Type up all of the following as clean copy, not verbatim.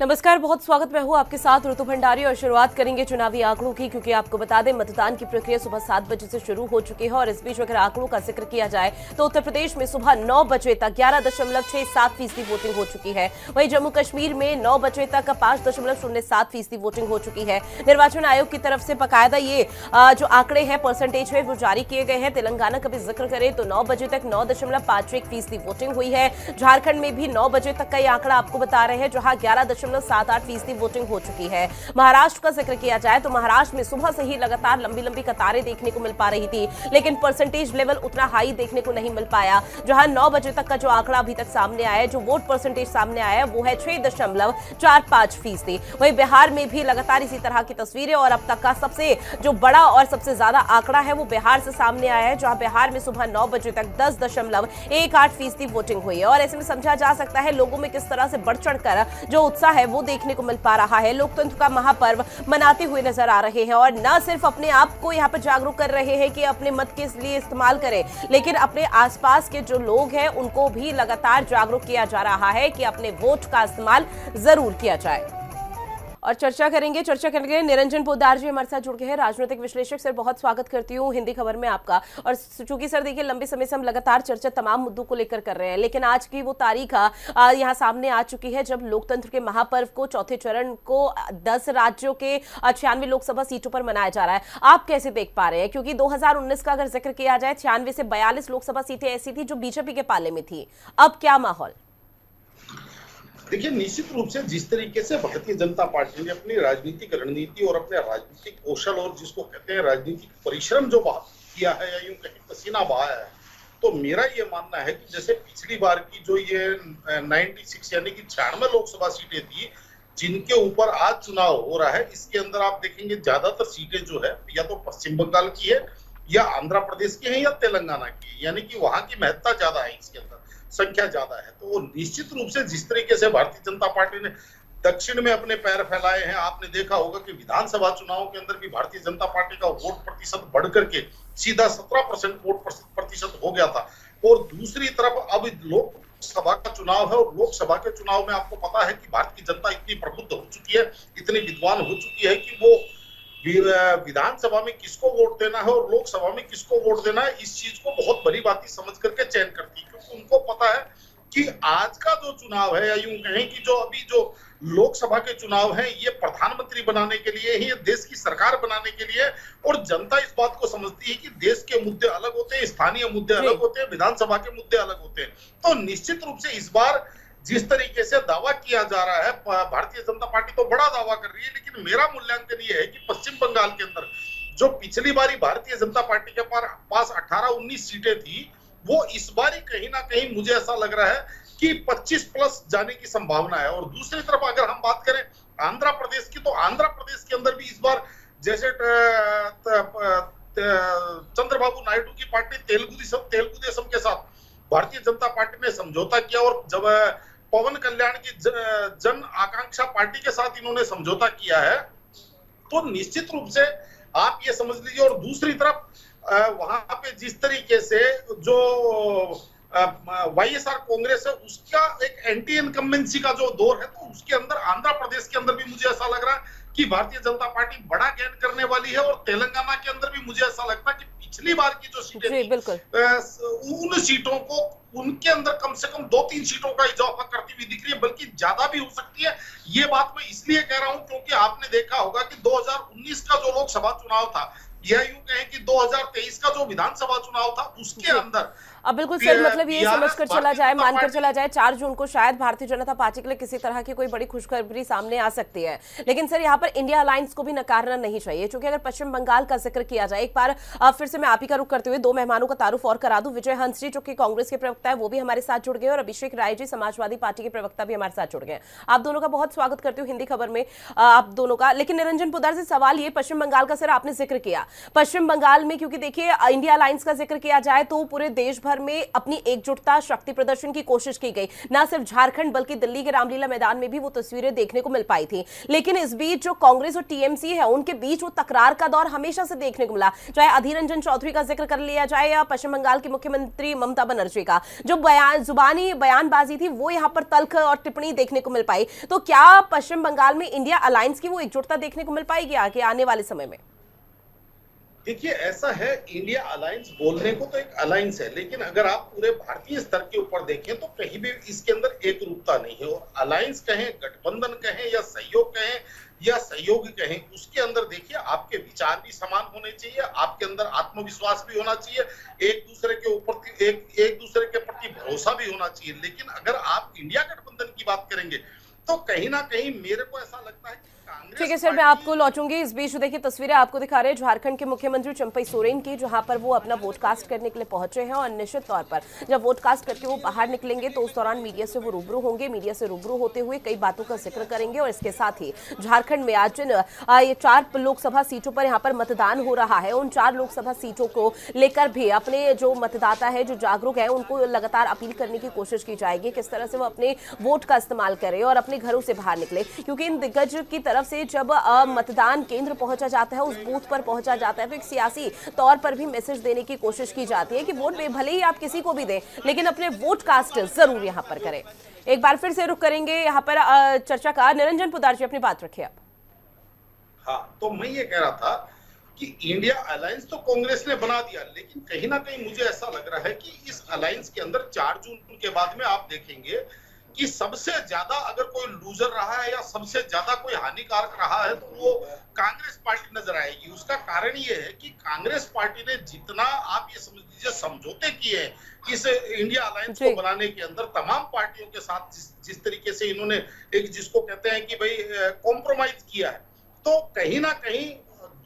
नमस्कार, बहुत स्वागत। मैं हूं आपके साथ ऋतु भंडारी और शुरुआत करेंगे चुनावी आंकड़ों की, क्योंकि आपको बता दें मतदान की प्रक्रिया सुबह 7 बजे से शुरू हो चुकी है। और इस बीच अगर आंकड़ों का जिक्र किया जाए तो उत्तर प्रदेश में सुबह 9 बजे तक 11.67% वोटिंग हो चुकी है। वहीं जम्मू कश्मीर में 9 बजे तक 5.07% वोटिंग हो चुकी है। निर्वाचन आयोग की तरफ से बाकायदा ये जो आंकड़े हैं, परसेंटेज है, वो जारी किए गए हैं। तेलंगाना का भी जिक्र करें तो 9 बजे तक 9.51% वोटिंग हुई है। झारखंड में भी 9 बजे तक का ये आंकड़ा आपको बता रहे हैं, जहां 11.78% वोटिंग हो चुकी है। महाराष्ट्र का जिक्र किया जाए तो महाराष्ट्र में सुबह से ही लगातार लंबी लंबी कतारें देखने को मिल पा रही थी, लेकिन परसेंटेज लेवल उतना हाई देखने को नहीं मिल पाया। जहां 9 बजे तक का जो आंकड़ा अभी तक सामने आया है, जो वोट परसेंटेज सामने आया है, वो है 6.45%। वहीं बिहार में भी लगातार इसी तरह की तस्वीरें, और अब तक का सबसे जो बड़ा और सबसे ज्यादा आंकड़ा है वो बिहार से सामने आया है, जहां बिहार में सुबह 9 बजे तक 10.18% वोटिंग हुई है। और ऐसे में समझा जा सकता है लोगों में किस तरह से बढ़ चढ़कर जो उत्साह है वो देखने को मिल पा रहा है। लोकतंत्र का महापर्व मनाते हुए नजर आ रहे हैं, और न सिर्फ अपने आप को यहाँ पर जागरूक कर रहे हैं कि अपने मत के लिए इस्तेमाल करें, लेकिन अपने आसपास के जो लोग हैं उनको भी लगातार जागरूक किया जा रहा है कि अपने वोट का इस्तेमाल जरूर किया जाए। और चर्चा करेंगे निरंजन पोद्दार जी हमारे साथ जुड़ गए हैं, राजनीतिक विश्लेषक। सर, बहुत स्वागत करती हूँ हिंदी खबर में आपका। और चूंकि सर देखिए, लंबे समय से हम लगातार चर्चा तमाम मुद्दों को लेकर कर रहे हैं, लेकिन आज की वो तारीख यहाँ सामने आ चुकी है जब लोकतंत्र के महापर्व को, चौथे चरण को 10 राज्यों के 96 लोकसभा सीटों पर मनाया जा रहा है। आप कैसे देख पा रहे हैं? क्योंकि 2019 का अगर जिक्र किया जाए, 96 से 42 लोकसभा सीटें ऐसी थी जो बीजेपी के पाले में थी। अब क्या माहौल? देखिए, निश्चित रूप से जिस तरीके से भारतीय जनता पार्टी ने अपनी राजनीतिक रणनीति और अपने राजनीतिक कौशल और जिसको कहते हैं राजनीतिक परिश्रम जो किया है, या यूं कहीं पसीना बहाया है, तो मेरा ये मानना है कि जैसे पिछली बार की जो ये 96 यानी कि 96 लोकसभा सीटें थी जिनके ऊपर आज चुनाव हो रहा है, इसके अंदर आप देखेंगे ज्यादातर सीटें जो है या तो पश्चिम बंगाल की है, या आंध्र प्रदेश की है, या तेलंगाना की, यानी कि वहां की महत्ता ज्यादा है, इसके अंदर संख्या ज्यादा है। तो वो निश्चित रूप से जिस तरीके से भारतीय जनता पार्टी ने दक्षिण में अपने पैर फैलाए हैं, आपने देखा होगा कि विधानसभा चुनाव के अंदर भी भारतीय जनता पार्टी का वोट प्रतिशत बढ़ करके सीधा 17% वोट प्रतिशत हो गया था। और दूसरी तरफ अब लोकसभा का चुनाव है, और लोकसभा के चुनाव में आपको पता है कि भारतीय जनता इतनी प्रबुद्ध हो चुकी है, इतनी विद्वान हो चुकी है कि वो विधानसभा में किसको वोट देना है और लोकसभा में किसको वोट देना है, इस चीज को बहुत बड़ी बात समझ करके चयन करती है, क्योंकि उनको पता है कि आज का जो चुनाव है, या यूं कहें कि जो अभी जो लोकसभा के चुनाव है, ये प्रधानमंत्री बनाने के लिए ही, देश की सरकार बनाने के लिए। और जनता इस बात को समझती है कि देश के मुद्दे अलग होते हैं, स्थानीय मुद्दे अलग होते हैं, विधानसभा के मुद्दे अलग होते हैं। तो निश्चित रूप से इस बार जिस तरीके से दावा किया जा रहा है, भारतीय जनता पार्टी तो बड़ा दावा कर रही है, लेकिन मेरा मूल्यांकन ये है कि पश्चिम बंगाल के अंदर जो पिछली बारी भारतीय जनता पार्टी के पास 18-19 सीटें थी, वो इस बारी कहीं ना कहीं मुझे ऐसा लग रहा है कि 25 प्लस जाने की संभावना है। और दूसरी तरफ अगर हम बात करें आंध्र प्रदेश की, तो आंध्र प्रदेश के अंदर भी इस बार जैसे चंद्रबाबू नायडू की पार्टी तेलुगु देशम के साथ भारतीय जनता पार्टी ने समझौता किया, और जब पवन कल्याण की जन आकांक्षा पार्टी के साथ इन्होंने समझौता किया है, तो निश्चित रूप से आप ये समझ लीजिए। और दूसरी तरफ वहां पे जिस तरीके से जो वाईएसआर कांग्रेस है, उसका एक एंटी इनकम्बेंसी का जो दौर है, तो उसके अंदर आंध्र प्रदेश के अंदर भी मुझे ऐसा लग रहा है कि भारतीय जनता पार्टी बड़ा गेन करने वाली है। और तेलंगाना के अंदर भी मुझे ऐसा लगता है कि पिछली बार की जो सीटें थी, उन सीटों को उनके अंदर कम से कम 2-3 सीटों का इजाफा करती हुई दिख रही है, बल्कि ज्यादा भी हो सकती है। ये बात मैं इसलिए कह रहा हूं क्योंकि आपने देखा होगा कि 2019 का जो लोकसभा चुनाव था, या यूं कहें कि 2023 का जो विधानसभा चुनाव था, उसके अंदर अब बिल्कुल सर, मतलब ये समझकर चला जाए, मानकर चला जाए 4 जून को शायद भारतीय जनता पार्टी के लिए किसी तरह की कोई बड़ी खुशखबरी सामने आ सकती है। लेकिन सर, यहाँ पर इंडिया अलायंस को भी नकारना नहीं चाहिए, क्योंकि अगर पश्चिम बंगाल का जिक्र किया जाए, एक बार फिर से मैं आप ही का रुख करते हुए 2 मेहमानों का तारुफ और करा दूं। विजय हंस जी, जो कि कांग्रेस के प्रवक्ता है, वो भी हमारे साथ जुड़ गए, और अभिषेक राय जी, समाजवादी पार्टी के प्रवक्ता भी हमारे साथ जुड़ गए। आप दोनों का बहुत स्वागत करती हूँ हिंदी खबर में, आप दोनों का। लेकिन निरंजन पोद्दार से सवाल ये, पश्चिम बंगाल का सर आपने जिक्र किया, पश्चिम बंगाल में क्योंकि देखिए इंडिया अलायंस का जिक्र किया जाए तो पूरे देश भर भर में अपनी एकजुटता, शक्ति प्रदर्शन की कोशिश की गई। न सिर्फ झारखंड बल्कि दिल्ली के रामलीला मैदान में भी वो तस्वीरें देखने को मिल पाई थी। लेकिन इस बीच जो कांग्रेस और टीएमसी है उनके बीच वो तकरार का दौर हमेशा से देखने को मिला। चाहे अधीर रंजन चौधरी का जिक्र कर लिया जाए या पश्चिम बंगाल की मुख्यमंत्री ममता बनर्जी का जो जुबानी बयानबाजी थी वो यहां पर तल्ख और टिप्पणी देखने को मिल पाई। तो क्या पश्चिम बंगाल में इंडिया अलायंस की वो एकजुटता देखने को मिल पाएगी आगे आने वाले समय में? देखिए, ऐसा है, इंडिया अलायंस बोलने को तो एक अलायंस है, लेकिन अगर आप पूरे भारतीय स्तर के ऊपर देखें तो कहीं भी इसके अंदर एक रूपता नहीं है। और अलायंस कहें, गठबंधन कहें या सहयोग कहें या सहयोगी कहें, उसके अंदर देखिए आपके विचार भी समान होने चाहिए, आपके अंदर आत्मविश्वास भी होना चाहिए, एक दूसरे के ऊपर एक दूसरे के प्रति भरोसा भी होना चाहिए। लेकिन अगर आप इंडिया गठबंधन की बात करेंगे तो कहीं ना कहीं मेरे को ऐसा लगता है। ठीक है सर, मैं आपको लौटूंगी। इस बीच देखिए तस्वीरें आपको दिखा रहे हैं झारखंड के मुख्यमंत्री चंपई सोरेन की, जहां पर वो अपना वोट कास्ट करने के लिए पहुंचे हैं। और निश्चित तौर पर जब वोट कास्ट करके वो बाहर निकलेंगे तो उस दौरान मीडिया से वो रूबरू होंगे। मीडिया से रूबरू होते हुए कई बातों का जिक्र करेंगे। और इसके साथ ही झारखंड में आज ये 4 लोकसभा सीटों पर यहाँ पर मतदान हो रहा है, उन 4 लोकसभा सीटों को लेकर भी अपने जो मतदाता है, जो जागरूक है, उनको लगातार अपील करने की कोशिश की जाएगी किस तरह से वो अपने वोट का इस्तेमाल करें और अपने घरों से बाहर निकले। क्योंकि इन दिग्गज की तरफ से जब मतदान केंद्र पहुंचा जाता है, उस बूथ पर पहुंचा जाता है, तो एक सियासी तौर पर भी मैसेज देने की कोशिश की जाती है कि वोट भले ही आप किसी को भी दें लेकिन अपने वोट कास्ट जरूर यहां पर करें। एक बार फिर से रुक करेंगे यहां पर चर्चा का। निरंजन पुदार जी अपनी बात रखिए आप। हाँ, तो मैं ये कह रहा था कि इंडिया अलायंस तो कांग्रेस ने बना दिया, लेकिन कहीं ना कहीं मुझे ऐसा लग रहा है कि इस अलायंस के अंदर 4 जून के बाद में आप देखेंगे कि सबसे ज्यादा अगर कोई लूजर रहा है या सबसे ज्यादा कोई हानिकारक रहा है तो वो कांग्रेस पार्टी नजर आएगी। उसका कारण ये है कि कांग्रेस पार्टी ने जितना आप ये समझ लीजिए समझौते किए हैं इस इंडिया अलायंस को बनाने के अंदर तमाम पार्टियों के साथ, जिस तरीके से इन्होंने एक जिसको कहते हैं कि भाई कॉम्प्रोमाइज किया है, तो कहीं ना कहीं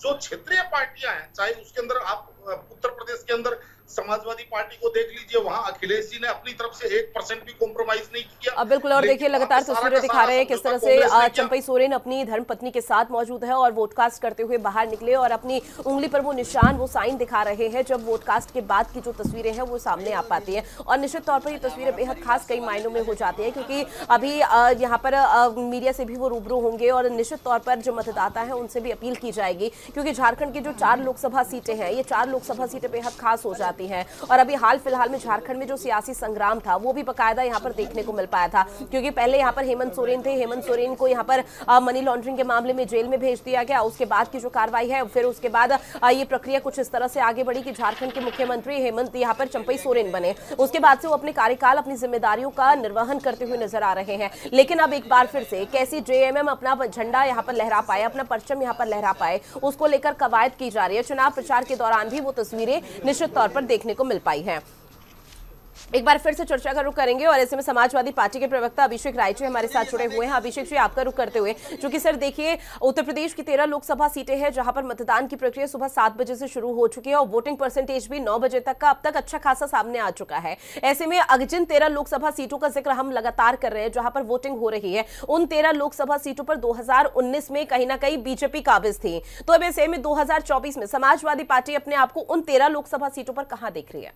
जो क्षेत्रीय पार्टियां हैं, चाहे उसके अंदर आप उत्तर प्रदेश के अंदर समाजवादी पार्टी को देख लीजिए, वहां अखिलेश जी ने अपनी तरफ से 1% भी कॉम्प्रोमाइज नहीं किया। बिल्कुल, और देखिए लगातार तस्वीरें दिखा रहे हैं किस तरह से चंपई सोरेन अपनी धर्मपत्नी के साथ मौजूद है और वोटकास्ट करते हुए बाहर निकले और अपनी उंगली पर वो निशान, वो साइन दिखा रहे हैं। जब वोटकास्ट के बाद की जो तस्वीरें हैं वो सामने आ पाती है और निश्चित तौर पर ये तस्वीरें बेहद खास कई मायनों में हो जाती है, क्योंकि अभी यहाँ पर मीडिया से भी वो रूबरू होंगे और निश्चित तौर पर जो मतदाता है उनसे भी अपील की जाएगी, क्योंकि झारखंड की जो 4 लोकसभा सीटें हैं, ये 4 लोकसभा सीटें बेहद खास हो जाती हैं। और अभी हाल फिलहाल में झारखंड में जो सियासी संग्राम था वो भी बकायदा यहाँ पर देखने को मिल पाया था, क्योंकि पहले यहाँ पर हेमंत सोरेन थे, हेमंत सोरेन को यहाँ पर मनी लॉन्ड्रिंग के मामले में जेल में भेज दिया गया। उसके बाद की जो कार्रवाई है, फिर उसके बाद ये प्रक्रिया कुछ इस तरह से आगे बढ़ी कि झारखंड के मुख्यमंत्री हेमंत यहाँ पर चंपई सोरेन बने। उसके बाद से वो अपने कार्यकाल, अपनी जिम्मेदारियों का निर्वहन करते हुए नजर आ रहे हैं। लेकिन अब एक बार फिर से कैसी जेएमएम अपना झंडा यहाँ पर लहरा पाए, अपना परचम यहाँ पर लहरा पाए, उसको लेकर कवायद की जा रही है। चुनाव प्रचार के दौरान भी वो तस्वीरें निश्चित तौर पर देखने को मिल पाई है। एक बार फिर से चर्चा का रुख करेंगे और ऐसे में समाजवादी पार्टी के प्रवक्ता अभिषेक राय जी हमारे साथ जुड़े हुए हैं। अभिषेक जी, आपका रुख करते हुए, क्योंकि सर देखिए उत्तर प्रदेश की 13 लोकसभा सीटें हैं जहां पर मतदान की प्रक्रिया सुबह 7 बजे से शुरू हो चुकी है और वोटिंग परसेंटेज भी 9 बजे तक का अब तक अच्छा खासा सामने आ चुका है। ऐसे में जिन 13 लोकसभा सीटों का जिक्र हम लगातार कर रहे हैं जहां पर वोटिंग हो रही है, उन 13 लोकसभा सीटों पर 2019 में कहीं ना कहीं बीजेपी काबिज थी। तो अब ऐसे में 2024 में समाजवादी पार्टी अपने आप को उन 13 लोकसभा सीटों पर कहां देख रही है?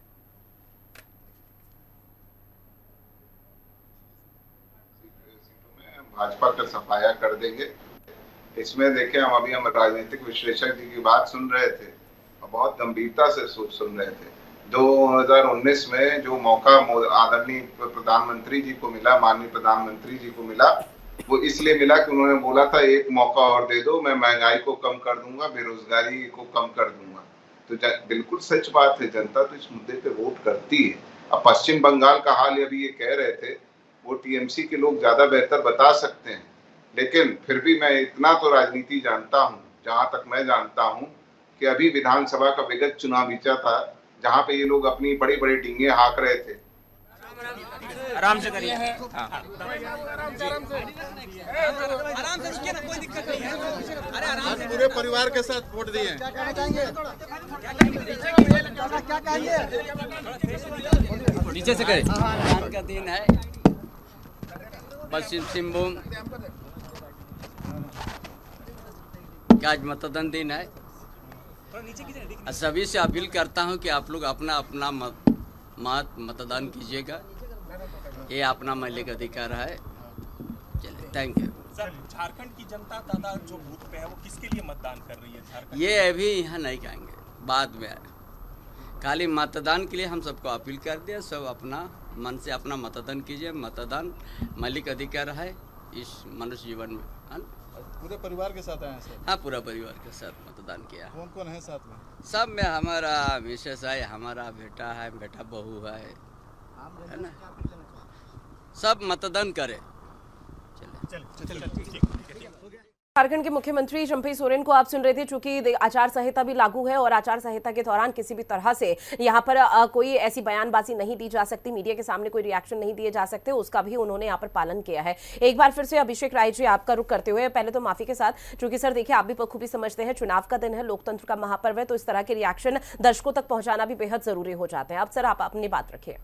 भाजपा का सफाया कर देंगे। इसमें देखिए हम राजनीतिक विश्लेषक जी की बात सुन रहे थे और बहुत गंभीरता से सुन रहे थे। 2019 में जो मौका आदरणीय प्रधानमंत्री जी को मिला, माननीय प्रधानमंत्री जी को मिला, वो इसलिए मिला कि उन्होंने बोला था एक मौका और दे दो, मैं महंगाई को कम कर दूंगा, बेरोजगारी को कम कर दूंगा। तो बिल्कुल सच बात है, जनता तो इस मुद्दे पे वोट करती है। अब पश्चिम बंगाल का हाल अभी ये कह रहे थे, वो टीएमसी के लोग ज्यादा बेहतर बता सकते हैं, लेकिन फिर भी मैं इतना तो राजनीति जानता हूं, जहां तक मैं जानता हूं कि अभी विधानसभा का विगत चुनाव बीता था जहां पे ये लोग अपनी बड़ी बड़ी डींगे हाँक रहे थे। आराम से करिए, आराम से रुकिए ना, कोई दिक्कत नहीं है। अरे आराम से, पूरे परिवार के साथ वोट दिए। क्या कहना चाहेंगे? क्या कहेंगे? नीचे से करें। मतदान का दिन है, पश्चिम सिंहभूम का आज मतदान दिन है। सभी से अपील करता हूं कि आप लोग अपना अपना मत मतदान कीजिएगा, ये अपना मौलिक अधिकार है। चलिए, थैंक यू। सर, झारखंड की जनता दादा जो बूथ पे है वो किसके लिए मतदान कर रही है झारखंड? ये अभी यहाँ नहीं कहेंगे, बाद में खाली मतदान के लिए हम सबको अपील कर दिया, सब अपना मन से अपना मतदान कीजिए। मतदान मौलिक अधिकार है इस मनुष्य जीवन में, है ना? पूरे परिवार के साथ आए हैं सर? हाँ, पूरा परिवार के साथ मतदान किया। कौन कौन है साथ में? सब में हमारा मिसेस है, हमारा बेटा है, बेटा बहू है ना, सब मतदान करे। झारखंड के मुख्यमंत्री चंपई सोरेन को आप सुन रहे थे। चूंकि आचार संहिता भी लागू है और आचार संहिता के दौरान किसी भी तरह से यहां पर कोई ऐसी बयानबाजी नहीं दी जा सकती, मीडिया के सामने कोई रिएक्शन नहीं दिए जा सकते, उसका भी उन्होंने यहां पर पालन किया है। एक बार फिर से अभिषेक राय जी आपका रुख करते हुए, पहले तो माफी के साथ, चूंकि सर देखिए आप भी बखूबी समझते हैं चुनाव का दिन है, लोकतंत्र का महापर्व है, तो इस तरह के रिएक्शन दर्शकों तक पहुंचाना भी बेहद जरूरी हो जाते हैं। अब सर आप अपनी बात रखिए।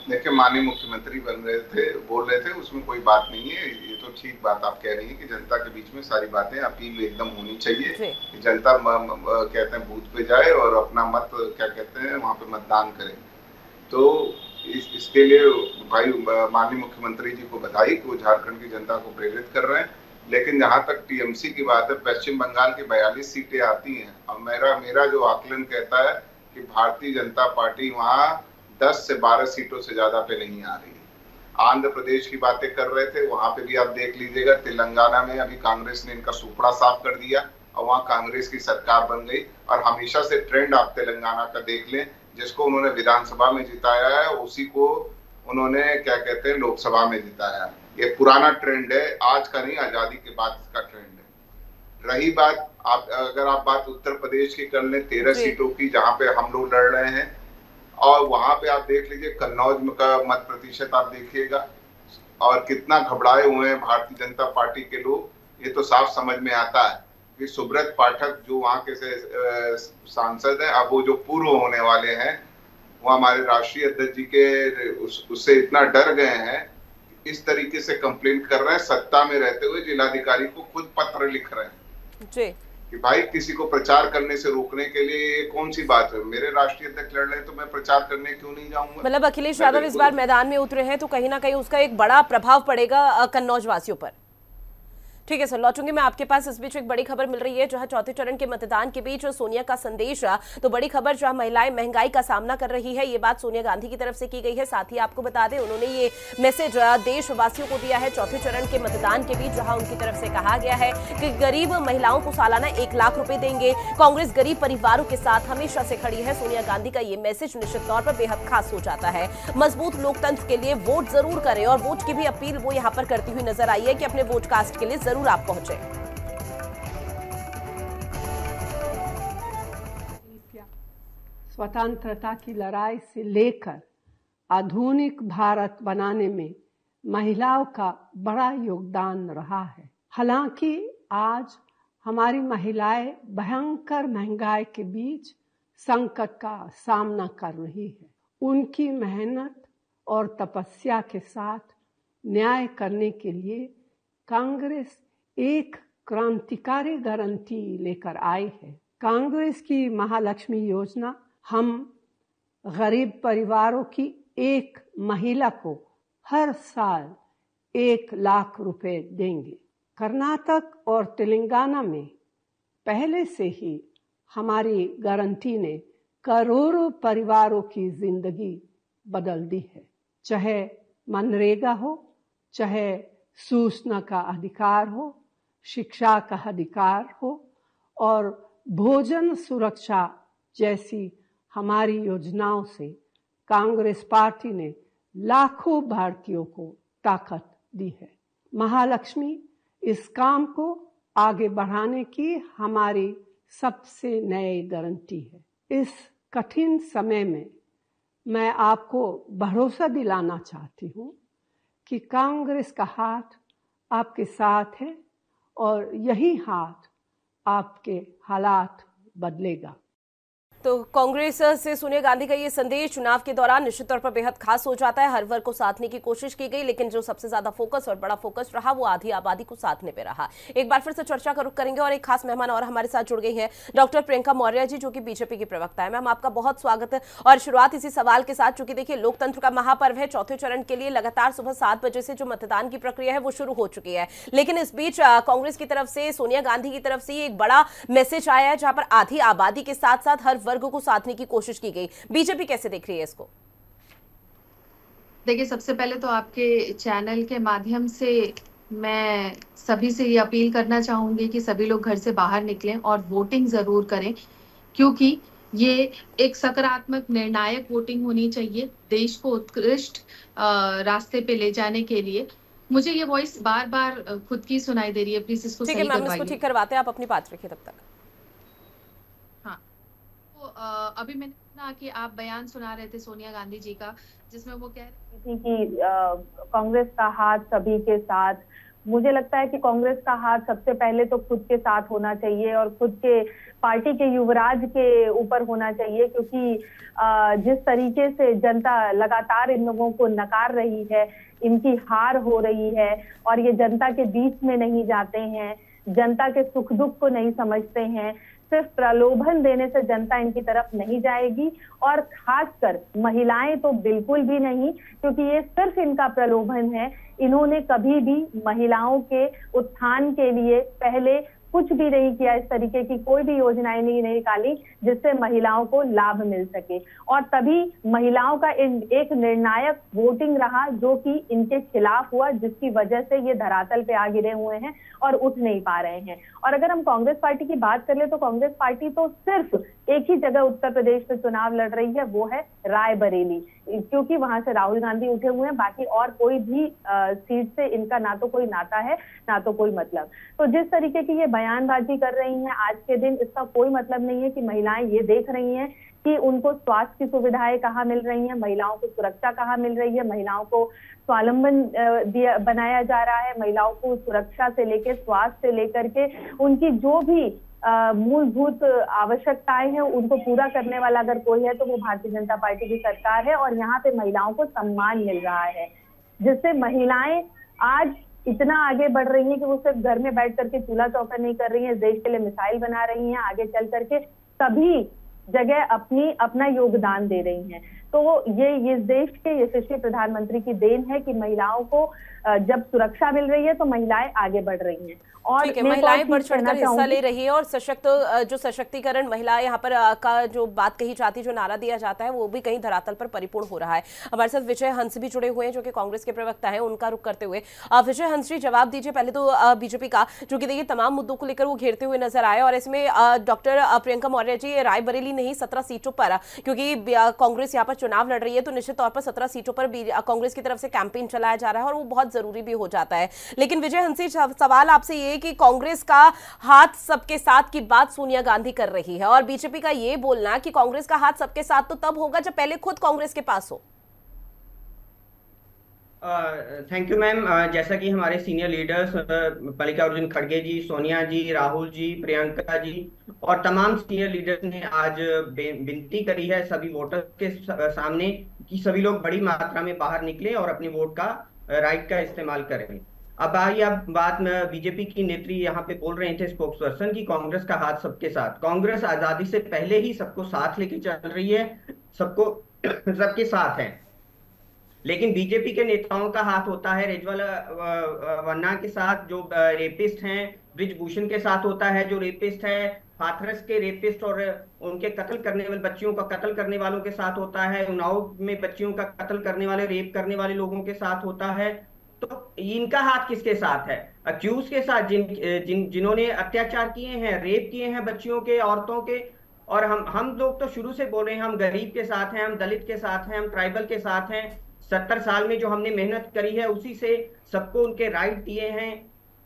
देखिए, माननीय मुख्यमंत्री बोल रहे थे, उसमें कोई बात नहीं है। ये तो ठीक बात आप कह रही हैं कि जनता के बीच में सारी बातें अपील एकदम होनी चाहिए कि जनता कहते हैं बूथ पे जाए और अपना मत क्या कहते हैं वहाँ पे मतदान करें। तो इसके लिए भाई माननीय मुख्यमंत्री जी को बधाई कि वो झारखंड की जनता को प्रेरित कर रहे हैं। लेकिन जहाँ तक टीएमसी की बात है, पश्चिम बंगाल की 42 सीटें आती हैं और मेरा जो आकलन कहता है कि भारतीय जनता पार्टी वहाँ 10 से 12 सीटों से ज्यादा पे नहीं आ रही है। आंध्र प्रदेश की बातें कर रहे थे, वहां पे भी आप देख लीजिएगा। तेलंगाना में अभी कांग्रेस ने इनका सुपड़ा साफ कर दिया और वहां कांग्रेस की सरकार बन गई। और हमेशा से ट्रेंड आप तेलंगाना का देख लें, जिसको उन्होंने विधानसभा में जिताया है उसी को उन्होंने क्या कहते हैं लोकसभा में जिताया है। ये पुराना ट्रेंड है, आज का नहीं, आजादी के बाद का ट्रेंड है। रही बात अगर आप बात उत्तर प्रदेश की कर लें, 13 सीटों की जहाँ पे हम लोग लड़ रहे हैं, और वहां पे आप देख लीजिए कन्नौज का मत प्रतिशत आप देखिएगा और कितना घबराए हुए हैं भारतीय जनता पार्टी के लोग। ये तो साफ समझ में आता है कि सुब्रत पाठक जो वहां के सांसद हैं, अब वो जो पूर्व होने वाले हैं, वो हमारे राष्ट्रीय अध्यक्ष जी के उससे इतना डर गए हैं, इस तरीके से कंप्लेंट कर रहे हैं, सत्ता में रहते हुए जिलाधिकारी को खुद पत्र लिख रहे हैं जी कि भाई किसी को प्रचार करने से रोकने के लिए ये कौन सी बात है। मेरे राष्ट्रीय अध्यक्ष लड़ रहे हैं तो मैं प्रचार करने क्यों नहीं जाऊंगा। मतलब अखिलेश यादव इस बार मैदान में उतरे हैं तो कहीं ना कहीं उसका एक बड़ा प्रभाव पड़ेगा कन्नौज वासियों पर। ठीक है सर, लौटूंगी मैं आपके पास। इस बीच एक बड़ी खबर मिल रही है, जहां चौथे चरण के मतदान के बीच सोनिया का संदेश, तो बड़ी खबर जहां महिलाएं महंगाई का सामना कर रही है, ये बात सोनिया गांधी की तरफ से की गई है। साथ ही आपको बता दें उन्होंने ये मैसेज देशवासियों को दिया है चौथे चरण के मतदान के बीच, जहां उनकी तरफ से कहा गया है कि गरीब महिलाओं को सालाना 1 लाख रुपए देंगे। कांग्रेस गरीब परिवारों के साथ हमेशा से खड़ी है। सोनिया गांधी का ये मैसेज निश्चित तौर पर बेहद खास हो जाता है। मजबूत लोकतंत्र के लिए वोट जरूर करें और वोट की भी अपील वो यहाँ पर करती हुई नजर आई है कि अपने वोट कास्ट के लिए जरूर आप पहुंचे। स्वतंत्रता की लड़ाई से लेकर आधुनिक भारत बनाने में महिलाओं का बड़ा योगदान रहा है। हालांकि आज हमारी महिलाएं भयंकर महंगाई के बीच संकट का सामना कर रही है। उनकी मेहनत और तपस्या के साथ न्याय करने के लिए कांग्रेस एक क्रांतिकारी गारंटी लेकर आई है। कांग्रेस की महालक्ष्मी योजना हम गरीब परिवारों की एक महिला को हर साल 1 लाख रुपए देंगे। कर्नाटक और तेलंगाना में पहले से ही हमारी गारंटी ने करोड़ों परिवारों की जिंदगी बदल दी है। चाहे मनरेगा हो, चाहे सूचना का अधिकार हो, शिक्षा का अधिकार हो और भोजन सुरक्षा जैसी हमारी योजनाओं से कांग्रेस पार्टी ने लाखों भारतीयों को ताकत दी है। महालक्ष्मी इस काम को आगे बढ़ाने की हमारी सबसे नई गारंटी है। इस कठिन समय में मैं आपको भरोसा दिलाना चाहती हूँ कि कांग्रेस का हाथ आपके साथ है और यही हाथ आपके हालात बदलेगा। तो कांग्रेस से सोनिया गांधी का ये संदेश चुनाव के दौरान निश्चित तौर पर बेहद खास हो जाता है। हर वर्ग को साधने की कोशिश की गई, लेकिन जो सबसे ज्यादा फोकस और बड़ा फोकस रहा वो आधी आबादी को साधने पे रहा। एक बार फिर से चर्चा का रुख करेंगे और एक खास मेहमान और हमारे साथ जुड़ गई है डॉक्टर प्रियंका मौर्य जी, जो कि बीजेपी की प्रवक्ता है। मैम, आपका बहुत स्वागत है। और शुरुआत इसी सवाल के साथ, चूंकि देखिए लोकतंत्र का महापर्व है, चौथे चरण के लिए लगातार सुबह 7 बजे से जो मतदान की प्रक्रिया है वो शुरू हो चुकी है, लेकिन इस बीच कांग्रेस की तरफ से, सोनिया गांधी की तरफ से एक बड़ा मैसेज आया है जहां पर आधी आबादी के साथ साथ हर वर्ग को साधने की कोशिश की गई। बीजेपी कैसे देख रही है इसको? देखिए, सबसे पहले तो आपके चैनल के माध्यम से मैं सभी से ये अपील करना चाहूंगी कि सभी लोग घर से बाहर निकलें और वोटिंग जरूर करें, क्योंकि ये एक सकारात्मक निर्णायक वोटिंग होनी चाहिए देश को उत्कृष्ट रास्ते पे ले जाने के लिए। मुझे ये वॉइस बार बार खुद की सुनाई दे रही है, प्लीज इसको सही करवाइए। इसको ठीक करवाते हैं, आप अपनी बात रखिए तब तक। हाँ, तो अभी मैंने सुना कि आप बयान सुना रहे थे सोनिया गांधी जी का, जिसमें वो कह रहे थे कि कांग्रेस का हाथ सभी के साथ। मुझे लगता है कि कांग्रेस का हाथ सबसे पहले तो खुद के साथ होना चाहिए और खुद के पार्टी के युवराज के ऊपर होना चाहिए, क्योंकि जिस तरीके से जनता लगातार इन लोगों को नकार रही है, इनकी हार हो रही है और ये जनता के बीच में नहीं जाते हैं, जनता के सुख दुख को नहीं समझते हैं, सिर्फ प्रलोभन देने से जनता इनकी तरफ नहीं जाएगी। और खासकर महिलाएं तो बिल्कुल भी नहीं, क्योंकि ये सिर्फ इनका प्रलोभन है। इन्होंने कभी भी महिलाओं के उत्थान के लिए पहले कुछ भी नहीं किया, इस तरीके की कोई भी योजनाएं नहीं निकाली जिससे महिलाओं को लाभ मिल सके। और तभी महिलाओं का एक निर्णायक वोटिंग रहा जो कि इनके खिलाफ हुआ, जिसकी वजह से ये धरातल पे आ गिरे हुए हैं और उठ नहीं पा रहे हैं। और अगर हम कांग्रेस पार्टी की बात कर ले तो कांग्रेस पार्टी तो सिर्फ एक ही जगह उत्तर प्रदेश में चुनाव लड़ रही है, वो है रायबरेली, क्योंकि वहां से राहुल गांधी उठे हुए हैं। बाकी और कोई भी सीट से इनका ना तो कोई नाता है ना तो कोई मतलब। तो जिस तरीके की ये बयानबाजी कर रही हैं आज के दिन, इसका कोई मतलब नहीं है कि महिलाएं ये देख रही हैं कि उनको स्वास्थ्य की सुविधाएं कहाँ मिल रही हैं, महिलाओं को सुरक्षा कहाँ मिल रही है, महिलाओं को स्वावलंबन बनाया जा रहा है, महिलाओं को सुरक्षा से लेकर स्वास्थ्य से लेकर के उनकी जो भी मूलभूत आवश्यकताएं हैं उनको पूरा करने वाला अगर कोई है तो वो भारतीय जनता पार्टी की सरकार है। और यहाँ पे महिलाओं को सम्मान मिल रहा है, जिससे महिलाएं आज इतना आगे बढ़ रही हैं कि वो सिर्फ घर में बैठ करके चूल्हा चौका नहीं कर रही हैं, देश के लिए मिसाइल बना रही हैं, आगे चल करके सभी जगह अपना योगदान दे रही हैं। तो ये इस देश के यशस्वी प्रधानमंत्री की देन है कि महिलाओं को जब सुरक्षा मिल रही है तो महिलाएं आगे बढ़ रही हैं। और महिलाएं बढ़ चढ़कर हिस्सा ले रही है और जो सशक्तिकरण महिला यहाँ पर का जो बात कही जाती है, जो नारा दिया जाता है, वो भी कहीं धरातल पर परिपूर्ण हो रहा है। हमारे साथ विजय हंस भी जुड़े हुए हैं जो कि कांग्रेस के प्रवक्ता हैं, उनका रुख करते हुए विजय हंस जी जवाब दीजिए पहले तो बीजेपी का, जो कि देखिए तमाम मुद्दों को लेकर वो घेरते हुए नजर आए। और इसमें डॉक्टर प्रियंका मौर्य जी, रायबरेली नहीं 17 सीटों पर, क्योंकि कांग्रेस यहाँ पर चुनाव लड़ रही है तो निश्चित तौर पर 17 सीटों पर कांग्रेस की तरफ से कैंपेन चलाया जा रहा है और वो बहुत जरूरी भी हो जाता है। लेकिन विजय हंसी, सवाल आपसे ये कि कांग्रेस का हाथ सबके साथ की बात सोनिया गांधी कर रही है और बीजेपी का ये बोलना कि कांग्रेस का हाथ सबके साथ तो तब होगा जब पहले खुद कांग्रेस के पास हो। Thank you ma'am. जैसा कि हमारे सीनियर लीडर्स मल्लिकार्जुन खड़गे जी, सोनिया जी, राहुल जी, प्रियंका जी और तमाम सीनियर लीडर्स ने आज विनती करी है सभी वोटर के सामने कि सभी लोग बड़ी मात्रा में बाहर निकले और अपने वोट का राइट का इस्तेमाल करें। अब बात में बीजेपी की नेत्री यहाँ पे बोल रहे थे स्पोक्स पर्सन की कांग्रेस का हाथ सबके साथ। कांग्रेस आजादी से पहले ही सबको साथ लेके चल रही है, सबके साथ है। लेकिन बीजेपी के नेताओं का हाथ होता है रेजवाल वन्ना के साथ जो रेपिस्ट हैं, ब्रिजभूषण के साथ होता है जो रेपिस्ट है, हाथरस के रेपिस्ट और उनके कत्ल करने वाले बच्चियों का कत्ल करने वालों के साथ होता है, उन्नाव में बच्चियों का कत्ल करने वाले, रेप करने वाले लोगों के साथ होता है। तो इनका हाथ किसके साथ है? अक्यूज के साथ, जिन्होंने अत्याचार किए हैं, रेप किए हैं बच्चियों के, औरतों के। और हम लोग तो शुरू से बोल रहे हैं हम गरीब के साथ हैं, हम दलित के साथ हैं, हम ट्राइबल के साथ हैं। 70 साल में जो हमने मेहनत करी है उसी से सबको उनके राइट दिए हैं।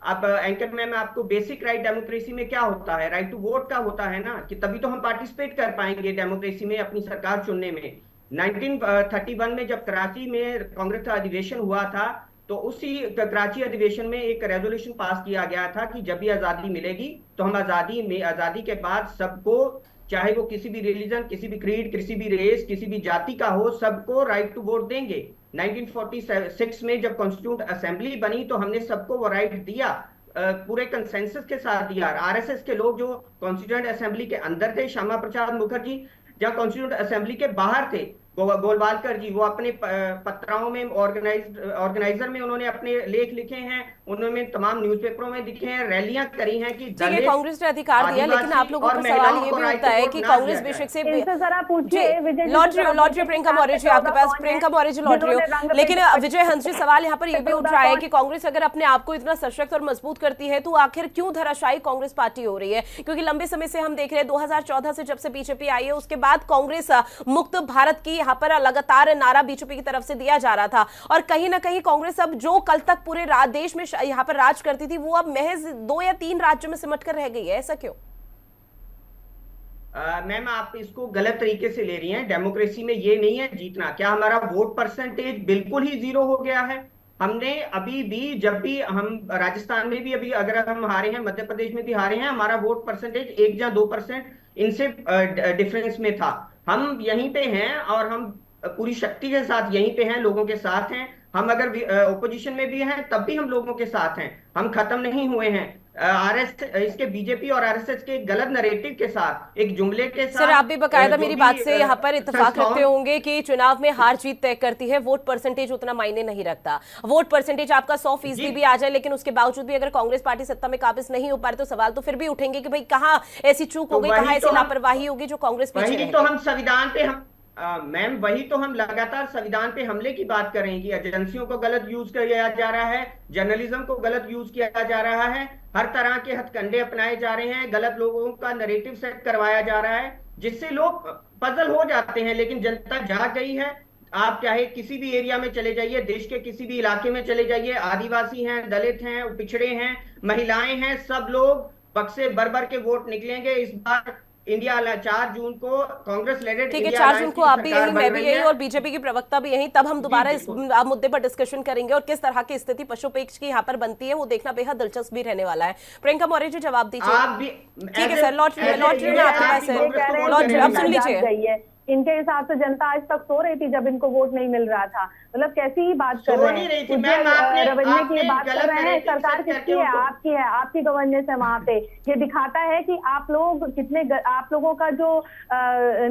अब एंकर मैम, आपको बेसिक राइट डेमोक्रेसी में क्या होता है? राइट टू वोट का होता है ना, कि तभी तो हम पार्टिसिपेट कर पाएंगे डेमोक्रेसी में, अपनी सरकार चुनने में। 1931 में जब कराची में कांग्रेस का अधिवेशन हुआ था तो उसी कराची अधिवेशन में एक रेजोल्यूशन पास किया गया था कि जब भी आजादी मिलेगी तो हम आजादी के बाद सबको चाहे वो किसी भी रिलीजन, किसी भी क्रीड, किसी भी रेस, किसी भी जाति का हो, सबको राइट टू वोट देंगे। 1946 में जब कॉन्स्टिट्यूंट असेंबली बनी तो हमने सबको वो राइट दिया, पूरे कंसेंसस के साथ दिया। आरएसएस के लोग जो कॉन्स्टिट्यूंट असेंबली के अंदर थे, श्यामा प्रसाद मुखर्जी, जहाँ कॉन्स्टिट्यूंट असेंबली के बाहर थे गोलवालकर जी, वो अपने पत्राओं में ऑर्गेनाइजर में उन्होंने अपने लेख लिखे हैं, उन्होंने तमाम न्यूज़पेपरों में दिखे हैं, रैलियां करी हैं कि कांग्रेस ने अधिकार दिया, लेकिन आप लोगों का सवाल ये भी उठता है कि कांग्रेस बेशक से लॉटरी प्रियंका मौर्य जी आपके पास, प्रियंका मौर्य जी लॉटरी हो, लेकिन विजय हंस जी सवाल यहाँ पर ये भी उठ रहा है कि कांग्रेस अगर अपने आप को इतना सशक्त और मजबूत करती है तो आखिर क्यों धराशायी कांग्रेस पार्टी हो रही है? क्योंकि लंबे समय से हम देख रहे हैं 2014 से जब से बीजेपी आई है उसके बाद कांग्रेस मुक्त भारत की यहाँ पर लगातार नारा बीजेपी की तरफ से दिया जा रहा था, और कहीं ना कहीं कांग्रेस अब जो कल तक पूरे देश में यहाँ पर राज करती थी वो अब महज 2 या 3 राज्यों में सिमट कर रह गई है। ऐसा क्यों? मैम आप इसको गलत तरीके से ले रही हैं। डेमोक्रेसी में ये नहीं है जीतना। क्या हमारा वोट परसेंटेज बिल्कुल ही 0 हो गया है? हमने अभी भी, जब भी हम राजस्थान में भी अभी अगर हम हारे हैं, मध्य प्रदेश में भी हारे हैं, हमारा वोट परसेंटेज 1 या 2% इनसे डिफरेंस में था। हम यहीं पे हैं और हम पूरी शक्ति के साथ यहीं पे हैं, लोगों के साथ हैं। हम अगर ओपोजिशन में भी हैं तब भी हम लोगों के साथ हैं, हम खत्म नहीं हुए हैं। इसके बीजेपी और आरएसएस के गलत नैरेटिव के साथ, एक जुमले के साथ। सर आप भी बकायदा मेरी बात से यहाँ पर इत्तेफाक रखते होंगे कि चुनाव में हार जीत तय करती है, वोट परसेंटेज उतना मायने नहीं रखता। वोट परसेंटेज आपका 100% भी आ जाए, लेकिन उसके बावजूद भी अगर कांग्रेस पार्टी सत्ता में काबिज नहीं हो पा रही तो सवाल तो फिर भी उठेंगे कि भाई कहाँ ऐसी चूक हो गई, कहाँ ऐसी लापरवाही होगी जो कांग्रेस पीछे तो हम संविधान पे मैम वही तो हम लगातार संविधान पे हमले की बात कर रहे हैं कि एजेंसियों को गलत यूज किया जा रहा है, जर्नलिज्म को गलत यूज किया जा रहा है, हर तरह के हथकंडे अपनाए जा रहे हैं, गलत लोगों का नैरेटिव सेट करवाया जा रहा है, जिससे लोग पजल हो जाते हैं। लेकिन जनता जाग गई है। आप चाहे किसी भी एरिया में चले जाइए, देश के किसी भी इलाके में चले जाइए, आदिवासी हैं, दलित हैं, पिछड़े हैं, महिलाएं हैं, सब लोग बक्से भर भर के वोट निकलेंगे। इस बार इंडिया 4 जून को कांग्रेस लेडेड, ठीक है 4 जून को आप भी यही, मैं भी यही और बीजेपी की प्रवक्ता भी यही, तब हम दोबारा इस मुद्दे पर डिस्कशन करेंगे और किस तरह की स्थिति पशुपेक्ष की यहाँ पर बनती है वो देखना बेहद दिलचस्प भी रहने वाला है। प्रियंका मौर्य जी जवाब दीजिए। ठीक है सर, लॉटरी में आपके पास है, लॉटरी अब सुन लीजिए। इनके हिसाब से जनता आज तक सो रही थी जब इनको वोट नहीं मिल रहा था। मतलब कैसी ही बात कर रहे हैं, रवैये की बात कर रहे हैं। सरकार किसकी है? आपकी है, आपकी गवर्नेंस है वहाँ पे। ये दिखाता है कि आप लोग कितने, आप लोगों का जो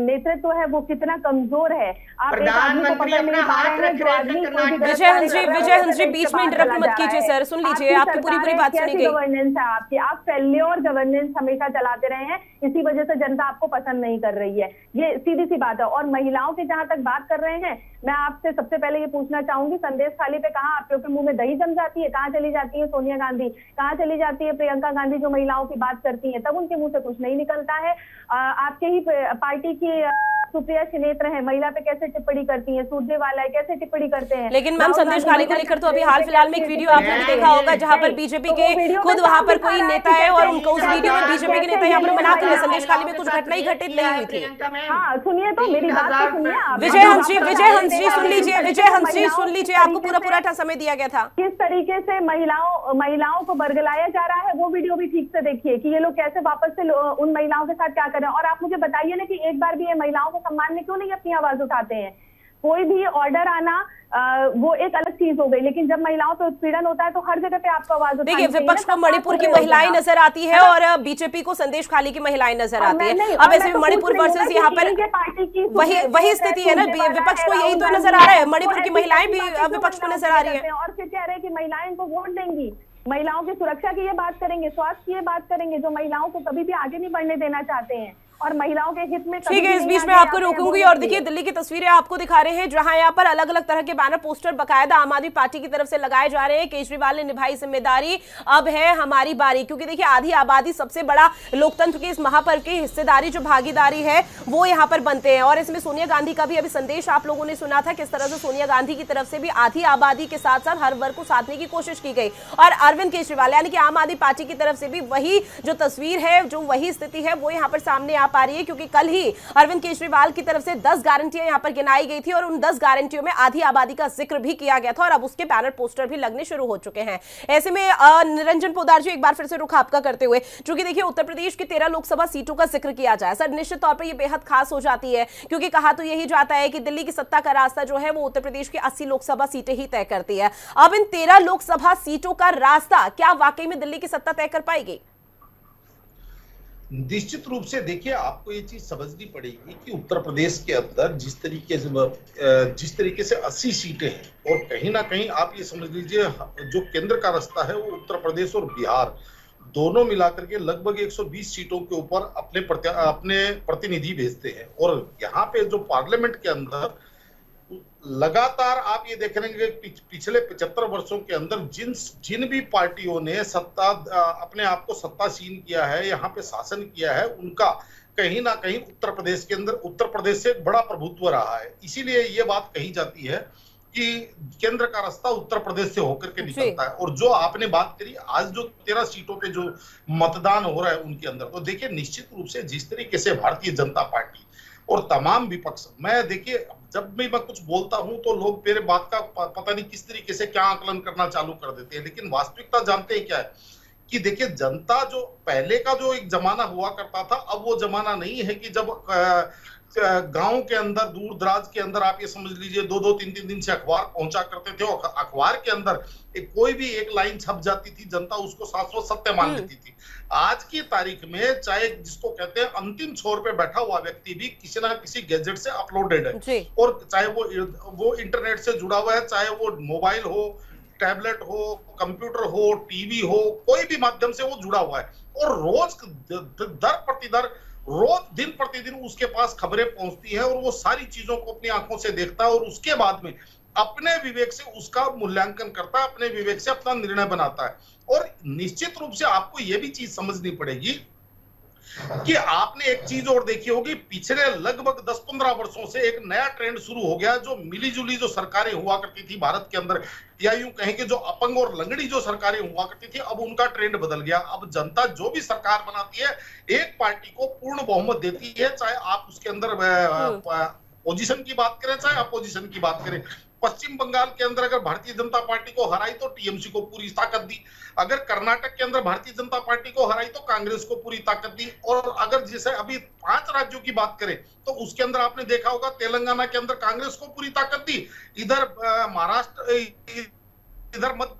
नेतृत्व है वो कितना कमजोर है। आप एक आदमी को पकड़ नहीं पा रहे हैं जो आदमी। विजय हंस जी बीच में इंटरप्ट मत कीजिए सर, सुन लीजिए, आपकी पूरी बात सुनी गई। गवर्नेंस है आपकी, आप फेल्योर गवर्नेंस हमेशा चलाते रहे हैं, इसी वजह से जनता आपको पसंद नहीं कर रही है। ये सीधी सी बात है। और महिलाओं की जहां तक बात कर रहे हैं, मैं आपसे सबसे पहले ये पूछना चाहूंगी, संदेश थाली पे कहाँ आप लोग के मुंह में दही जम जाती है? कहाँ चली जाती है सोनिया गांधी? कहाँ चली जाती है प्रियंका गांधी जो महिलाओं की बात करती हैं? तब उनके मुंह से कुछ नहीं निकलता है। आपके ही पार्टी की सुप्रिया शिनेत्र है, महिला पे कैसे टिप्पणी करती है, सुरजेवाला है कैसे टिप्पणी करते हैं। लेकिन मैम संदेश खाली को लेकर तो अभी हाल फिलहाल में एक वीडियो आपने भी देखा होगा जहां पर बीजेपी के खुद वहां पर कोई नेता है और उनको उस वीडियो में बीजेपी के नेता यहाँ पर मना कर संदेश खाली में कुछ घटना ही घटित नहीं हुई थी। हाँ सुनिए तो मेरी बात तो सुनिए। विजय हंस जी सुन लीजिए, विजय हंस जी सुन लीजिए, आपको पूरा समय दिया गया था। किस तरीके से महिलाओं को बरगलाया जा रहा है वो वीडियो भी ठीक से देखिए कि ये लोग कैसे वापस से उन महिलाओं के साथ क्या कर रहे हैं। और आप मुझे बताइए ना कि एक बार भी ये महिलाओं को सम्मान में क्यों नहीं अपनी आवाज उठाते हैं? कोई भी ऑर्डर आना वो एक अलग चीज हो गई, लेकिन जब महिलाओं पर उत्पीड़न होता है तो हर जगह पे आपको आवाज उठानी चाहिए। देखिए विपक्ष को मणिपुर की महिलाएं नजर आती है और बीजेपी को संदेश खाली की महिलाएं नजर आती है। अब ऐसे मणिपुर वर्सेस यहाँ पर वही स्थिति है ना, विपक्ष को यही तो नजर आ रहा है, मणिपुर की महिलाएं भी विपक्ष को नजर आ रही है। और फिर कह रहे हैं कि महिलाएं को वोट देंगी, महिलाओं की सुरक्षा की ये बात करेंगे, स्वास्थ्य की ये बात करेंगे, जो महिलाओं को कभी भी आगे नहीं बढ़ने देना चाहते हैं और महिलाओं के हित में। ठीक है, इस बीच में आपको रोकूंगी और देखिए दिल्ली की तस्वीरें आपको दिखा रहे हैं जहां यहाँ पर अलग अलग तरह के बैनर पोस्टर बकायदा आम आदमी पार्टी की तरफ से लगाए जा रहे हैं। केजरीवाल ने निभाई जिम्मेदारी, अब है हमारी बारी, क्योंकि देखिए आधी आबादी सबसे बड़ा लोकतंत्र के इस महापर्व की हिस्सेदारी जो भागीदारी है वो यहाँ पर बनते हैं। और इसमें सोनिया गांधी का भी अभी संदेश आप लोगों ने सुना था, किस तरह से सोनिया गांधी की तरफ से भी आधी आबादी के साथ साथ हर वर्ग को साधने की कोशिश की गई। और अरविंद केजरीवाल यानी कि आम आदमी पार्टी की तरफ से भी वही जो तस्वीर है, जो वही स्थिति है वो यहाँ पर सामने आप पा रही है, क्योंकि कल ही अरविंद केजरीवाल की तरफ से 10 गारंटियां यहां पर गिनाई गई थी और उन 10 गारंटियों में आधी आबादी का जिक्र भी किया गया था और अब उसके बैनर पोस्टर भी लगने शुरू हो चुके हैं। ऐसे में निरंजन पोद्दार जी, एक बार फिर से रुख आपका करते हुए, क्योंकि देखिए उत्तर प्रदेश की 13 लोकसभा सीटों का जिक्र किया जाए सर, निश्चित तौर पर यह बेहद खास हो जाती है, क्योंकि कहा तो यही जाता है कि दिल्ली की सत्ता का रास्ता जो है वो उत्तर प्रदेश की 80 लोकसभा सीटें ही तय करती है। अब इन 13 लोकसभा सीटों का रास्ता क्या वाकई में दिल्ली की सत्ता तय कर पाएगी? निश्चित रूप से देखिए, आपको ये चीज समझनी पड़ेगी कि उत्तर प्रदेश के अंदर जिस तरीके से 80 सीटें हैं, और कहीं ना कहीं आप ये समझ लीजिए जो केंद्र का रास्ता है वो उत्तर प्रदेश और बिहार दोनों मिलाकर के लगभग 120 सीटों के ऊपर अपने प्रतिनिधि भेजते हैं। और यहाँ पे जो पार्लियामेंट के अंदर लगातार आप ये देख रहे हैं कि पिछले 75 वर्षों के अंदर जिन भी पार्टियों ने अपने आप को सत्तासीन किया है, यहाँ पे शासन किया है, उनका कहीं ना कहीं उत्तर प्रदेश से एक बड़ा प्रभुत्व रहा है। इसीलिए ये बात कही जाती है कि केंद्र का रास्ता उत्तर प्रदेश से होकर के निकलता है। और जो आपने बात करी, आज जो 13 सीटों पे जो मतदान हो रहा है उनके अंदर, तो देखिए निश्चित रूप से जिस तरीके से भारतीय जनता पार्टी और तमाम विपक्ष, मैं देखिए जब भी मैं कुछ बोलता हूं तो लोग मेरे बात का पता नहीं किस तरीके से क्या आकलन करना चालू कर देते हैं, लेकिन वास्तविकता जानते हैं क्या है कि देखिए जनता जो पहले का जो एक जमाना हुआ करता था, अब वो जमाना नहीं है कि जब गांव के अंदर दूर दराज के अंदर आप ये समझ लीजिए 2-2, 3-3 दिन से अखबार पहुंचा करते थे और अखबार के अंदर कोई भी एक लाइन छप जाती थी, जनता उसको शाश्वत सत्य मान लेती थी। आज की तारीख में चाहे जिसको कहते हैं अंतिम छोर पे बैठा हुआ व्यक्ति भी किसी ना किसी गैजेट से अपलोडेड है, और चाहे वो इंटरनेट से जुड़ा हुआ है, चाहे वो मोबाइल हो, टैबलेट हो, कंप्यूटर हो, टीवी हो, कोई भी माध्यम से वो जुड़ा हुआ है, और रोज दिन प्रतिदिन उसके पास खबरें पहुंचती है और वो सारी चीजों को अपनी आंखों से देखता है और उसके बाद में अपने विवेक से उसका मूल्यांकन करता है, अपने विवेक से अपना निर्णय बनाता है। और निश्चित रूप से आपको यह भी चीज समझनी पड़ेगी कि आपने एक चीज और देखी होगी, पिछले लगभग 10-15 वर्षों से एक नया ट्रेंड शुरू हो गया। जो मिलीजुली जो सरकारें हुआ करती थी भारत के अंदर, या यूं कहें कि जो अपंग और लंगड़ी जो सरकारें हुआ करती थी, अब उनका ट्रेंड बदल गया। अब जनता जो भी सरकार बनाती है एक पार्टी को पूर्ण बहुमत देती है, चाहे आप उसके अंदर पोजीशन की बात करें चाहे अपोजिशन की बात करें। पश्चिम बंगाल के अंदर अगर भारतीय जनता पार्टी को हराई तो टीएमसी को पूरी ताकत दी, अगर कर्नाटक के अंदर भारतीय जनता पार्टी को हराई तो कांग्रेस को पूरी ताकत दी, और अगर जैसे अभी 5 राज्यों की बात करें तो उसके अंदर आपने देखा होगा तेलंगाना के अंदर कांग्रेस को पूरी ताकत दी, इधर महाराष्ट्र, इधर मध्य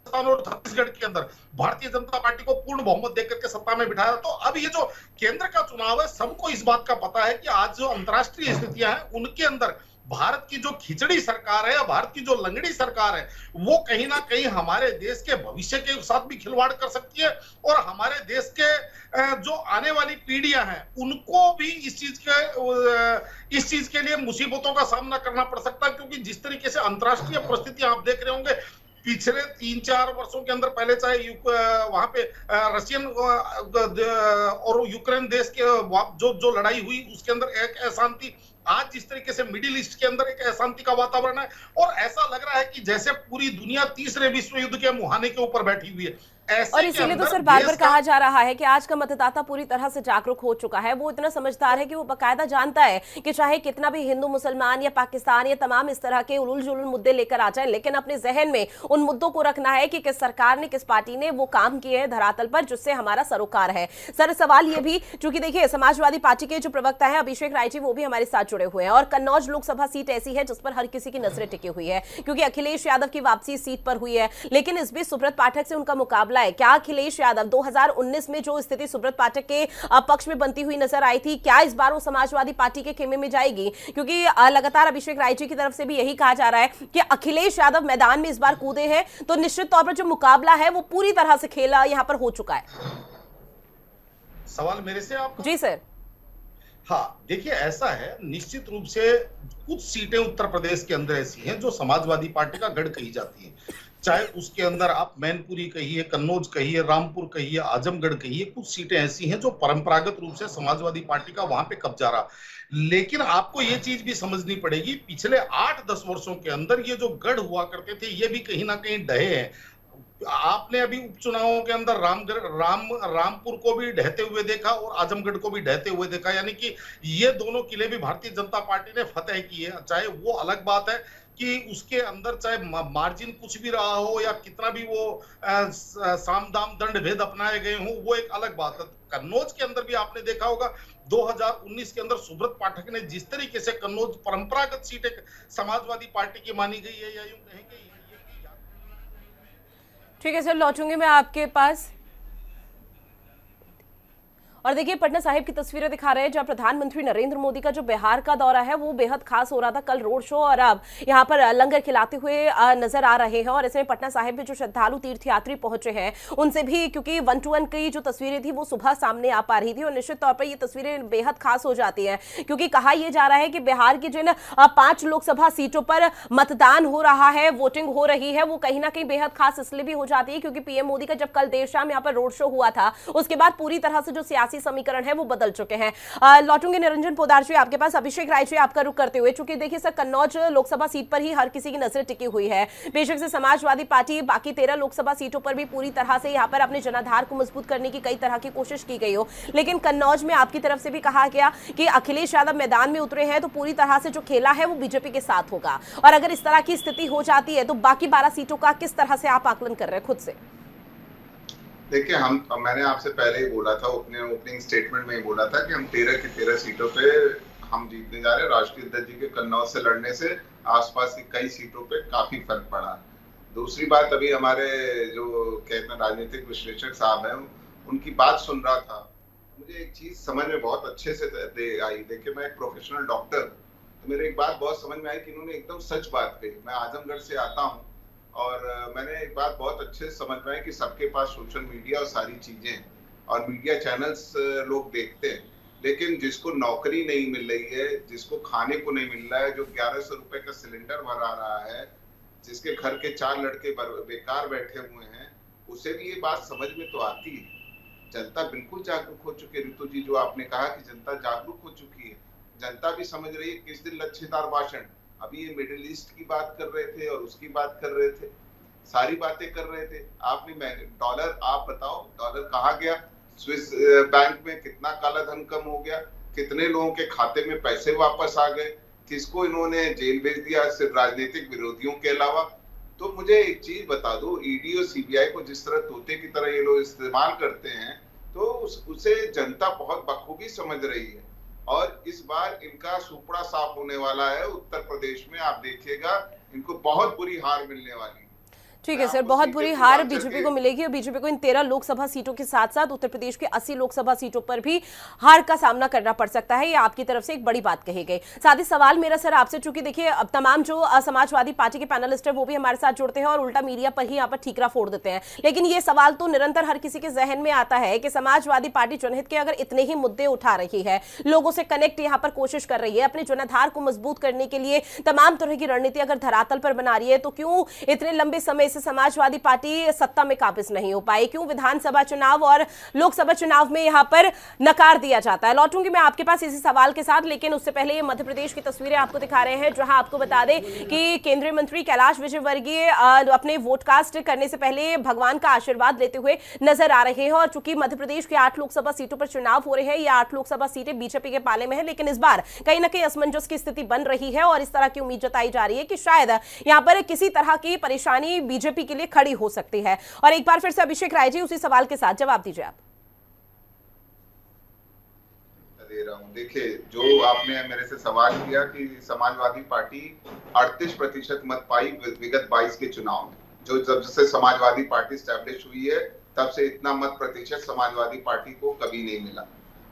और छत्तीसगढ़ के अंदर भारतीय जनता पार्टी को पूर्ण बहुमत देकर के सत्ता में बिठाया। तो अब ये जो केंद्र का चुनाव है, सबको इस बात का पता है कि आज जो अंतर्राष्ट्रीय स्थितियां हैं उनके अंदर भारत की जो खिचड़ी सरकार है या भारत की जो लंगड़ी सरकार है, वो कहीं ना कहीं हमारे देश के भविष्य के साथ भी खिलवाड़ कर सकती है, और हमारे देश के जो आने वाली पीढ़ियां हैं उनको भी इस चीज के लिए मुसीबतों का सामना करना पड़ सकता है। क्योंकि जिस तरीके से अंतर्राष्ट्रीय परिस्थितियां आप देख रहे होंगे पिछले 3-4 वर्षों के अंदर, पहले चाहे वहां पे रशियन और यूक्रेन देश के जो लड़ाई हुई उसके अंदर एक अशांति, आज जिस तरीके से मिडिल ईस्ट के अंदर एक अशांति का वातावरण है, और ऐसा लग रहा है कि जैसे पूरी दुनिया तीसरे विश्व युद्ध के मुहाने के ऊपर बैठी हुई है। और इसीलिए तो सर बार बार कहा जा रहा है कि आज का मतदाता पूरी तरह से जागरूक हो चुका है। वो इतना समझदार है कि वो बाकायदा जानता है कि चाहे कितना भी हिंदू मुसलमान या पाकिस्तान या तमाम इस तरह के उलूल जुलूल मुद्दे लेकर आ जाए, लेकिन अपने जहन में उन मुद्दों को रखना है कि किस सरकार ने, किस पार्टी ने वो काम किए हैं धरातल पर जिससे हमारा सरोकार है। सर सवाल ये भी, चूंकि देखिए समाजवादी पार्टी के जो प्रवक्ता है अभिषेक राय जी, वो भी हमारे साथ जुड़े हुए हैं, और कन्नौज लोकसभा सीट ऐसी है जिस पर हर किसी की नजरें टिकी हुई है, क्योंकि अखिलेश यादव की वापसी सीट पर हुई है, लेकिन इस बीच सुब्रत पाठक से उनका मुकाबला है। क्या अखिलेश यादव 2019 में जो स्थिति सुब्रत पाठक के पक्ष में बनती हुई नजर आई थी, क्या इस बार वो समाजवादी पार्टी के खेमे में जाएगी? क्योंकि लगातार अभिषेक राय जी की तरफ से भी यही कहा जा रहा है कि अखिलेश यादव मैदान में इस बार कूदे हैं, तो निश्चित तौर पर जो मुकाबला है वो पूरी तरह से खेला यहां पर हो चुका है। सवाल मेरे से आपका? जी सर। हाँ देखिए, ऐसा है निश्चित रूप से कुछ सीटें उत्तर प्रदेश के अंदर ऐसी हैं जो समाजवादी पार्टी का गढ़ कही जाती है, चाहे उसके अंदर आप मैनपुरी कहिए, कन्नौज कहिए, रामपुर कहिए, आजमगढ़ कहिए, कुछ सीटें ऐसी हैं जो परंपरागत रूप से समाजवादी पार्टी का वहां पे कब्जा रहा। लेकिन आपको ये चीज भी समझनी पड़ेगी, पिछले 8-10 वर्षों के अंदर ये जो गढ़ हुआ करते थे ये भी कहीं ना कहीं ढहे हैं। आपने अभी उपचुनावों के अंदर रामपुर को भी ढहते हुए देखा और आजमगढ़ को भी ढहते हुए देखा, यानी कि ये दोनों किले भी भारतीय जनता पार्टी ने फतेह की है। चाहे वो अलग बात है कि उसके अंदर चाहे मार्जिन कुछ भी रहा हो या कितना भी वो साम दाम दंड भेद अपनाए गए हों, वो एक अलग बात है। कन्नौज के अंदर भी आपने देखा होगा 2019 के अंदर सुब्रत पाठक ने जिस तरीके से कन्नौज परंपरागत सीट एक समाजवादी पार्टी की मानी गई है, या यूं कहेंगे। ठीक है सर, लौटूंगी मैं आपके पास। और देखिए पटना साहिब की तस्वीरें दिखा रहे हैं जहां प्रधानमंत्री नरेंद्र मोदी का जो बिहार का दौरा है वो बेहद खास हो रहा था। कल रोड शो और अब यहां पर लंगर खिलाते हुए नजर आ रहे हैं। और इसमें पटना साहिब में जो श्रद्धालु तीर्थयात्री पहुंचे हैं उनसे भी, क्योंकि 1-to-1 की जो तस्वीरें थी वो सुबह सामने आ पा रही थी, और निश्चित तौर पर ये तस्वीरें बेहद खास हो जाती है, क्योंकि कहा यह जा रहा है कि बिहार की जिन 5 लोकसभा सीटों पर मतदान हो रहा है, वोटिंग हो रही है, वो कहीं ना कहीं बेहद खास इसलिए भी हो जाती है क्योंकि पीएम मोदी का जब कल देर शाम यहाँ पर रोड शो हुआ था उसके बाद पूरी तरह से जो सियासी समीकरण है वो बदल चुके हैं। लौटूंगे निरंजन पोदार जी आपके पास। अभिषेक राय जी आपका रुख करते हुए, चूंकि देखिए सर कन्नौज लोकसभा सीट पर ही हर किसी की नजर टिकी हुई है। बेशक से समाजवादी पार्टी बाकी 13 लोकसभा सीटों पर भी पूरी तरह से यहाँ पर अपने जनाधार को मजबूत करने की कई तरह की कोशिश की गई हो, लेकिन कन्नौज में आपकी तरफ से भी कहा गया कि अखिलेश यादव मैदान में उतरे हैं तो पूरी तरह से जो खेला है वो बीजेपी के साथ होगा, और अगर इस तरह की स्थिति हो जाती है तो बाकी 12 सीटों का किस तरह से आप आकलन कर रहे हैं खुद से? देखिए, मैंने आपसे पहले ही बोला था, ओपनिंग स्टेटमेंट में ही बोला था कि हम 13 की 13 सीटों पे हम जीतने जा रहे हैं। राष्ट्रीय अध्यक्ष जी के कन्नौज से लड़ने से आसपास की कई सीटों पे काफी फर्क पड़ा। दूसरी बात, अभी हमारे जो कहते हैं राजनीतिक विश्लेषक साहब हैं उनकी बात सुन रहा था, मुझे एक चीज समझ में बहुत अच्छे से आई। देखिए, मैं एक प्रोफेशनल डॉक्टर, तो मेरे एक बात बहुत समझ में आई कि इन्होंने एकदम सच बात कही। मैं आजमगढ़ से आता हूँ और मैंने एक बात बहुत अच्छे से समझ में आई कि सबके पास सोशल मीडिया और सारी चीजें और मीडिया चैनल्स लोग देखते हैं, लेकिन जिसको नौकरी नहीं मिल रही है, जिसको खाने को नहीं मिल रहा है, जो 1100 रुपए का सिलेंडर भरा रहा है, जिसके घर के 4 लड़के बेकार बैठे हुए हैं, उसे भी ये बात समझ में तो आती है। जनता बिल्कुल जागरूक हो चुकी है। ऋतु जी, जो आपने कहा कि जनता जागरूक हो चुकी है, जनता भी समझ रही है। किस दिन लच्छेदार भाषण, अभी ये मिडिल ईस्ट की बात कर रहे थे और उसकी बात कर रहे थे, सारी बातें कर रहे थे। आपने डॉलर, आप बताओ डॉलर कहाँ गया? स्विस बैंक में कितना काला धन कम हो गया? कितने लोगों के खाते में पैसे वापस आ गए? किसको इन्होंने जेल भेज दिया सिर्फ राजनीतिक विरोधियों के अलावा? तो मुझे एक चीज बता दो, ईडी और सीबीआई को जिस तरह तोते की तरह ये लोग इस्तेमाल करते हैं, तो उसे जनता बहुत बखूबी समझ रही है। और इस बार इनका सुपड़ा साफ होने वाला है। उत्तर प्रदेश में आप देखिएगा, इनको बहुत बुरी हार मिलने वाली है। ठीक है सर, बहुत बुरी हार बीजेपी को मिलेगी और बीजेपी को इन 13 लोकसभा सीटों के साथ साथ उत्तर प्रदेश की 80 लोकसभा सीटों पर भी हार का सामना करना पड़ सकता है। ये आपकी तरफ से एक बड़ी बात कही गई। साथ ही सवाल मेरा सर आपसे, चूंकि देखिए अब तमाम जो समाजवादी पार्टी के पैनलिस्ट है वो भी हमारे साथ जुड़ते हैं और उल्टा मीडिया पर ही यहाँ पर ठीकरा फोड़ देते हैं, लेकिन ये सवाल तो निरंतर हर किसी के जहन में आता है कि समाजवादी पार्टी जनहित के अगर इतने ही मुद्दे उठा रही है, लोगों से कनेक्ट यहाँ पर कोशिश कर रही है, अपने जनाधार को मजबूत करने के लिए तमाम तरह की रणनीति अगर धरातल पर बना रही है, तो क्यों इतने लंबे समय से समाजवादी पार्टी सत्ता में काबिज नहीं हो पाई? क्यों विधानसभा चुनाव और लोकसभा चुनाव में यहां पर नकार दिया जाता है? लौटूंगी मैं आपके पास इसी सवाल के साथ, लेकिन उससे पहले ये मध्य प्रदेश की तस्वीरें आपको दिखा रहे हैं, जहां आपको बता दें कि केंद्रीय मंत्री कैलाश विजयवर्गीय अपने वोट कास्ट करने से पहले भगवान का आशीर्वाद लेते हुए नजर आ रहे हैं। और चूंकि मध्य प्रदेश के 8 लोकसभा सीटों पर चुनाव हो रहे हैं, ये 8 लोकसभा सीटें बीजेपी के पाले में है, लेकिन इस बार कहीं ना कहीं असमंजस की स्थिति बन रही है और इस तरह की उम्मीद जताई जा रही है कि शायद यहां पर किसी तरह की परेशानी बीजेपी के लिए खड़ी हो सकती है। और एक बार फिर से अभिषेक राय जी उसी सवाल के साथ जवाब दीजिए आप। दे रहा हूं। देखिए, जो आपने मेरे से सवाल किया कि समाजवादी पार्टी 38% मत पाई विगत 22 के चुनाव में, जो जब से समाजवादी पार्टी स्टैब्लिश हुई है तब से इतना मत प्रतिशत समाजवादी पार्टी को कभी नहीं मिला।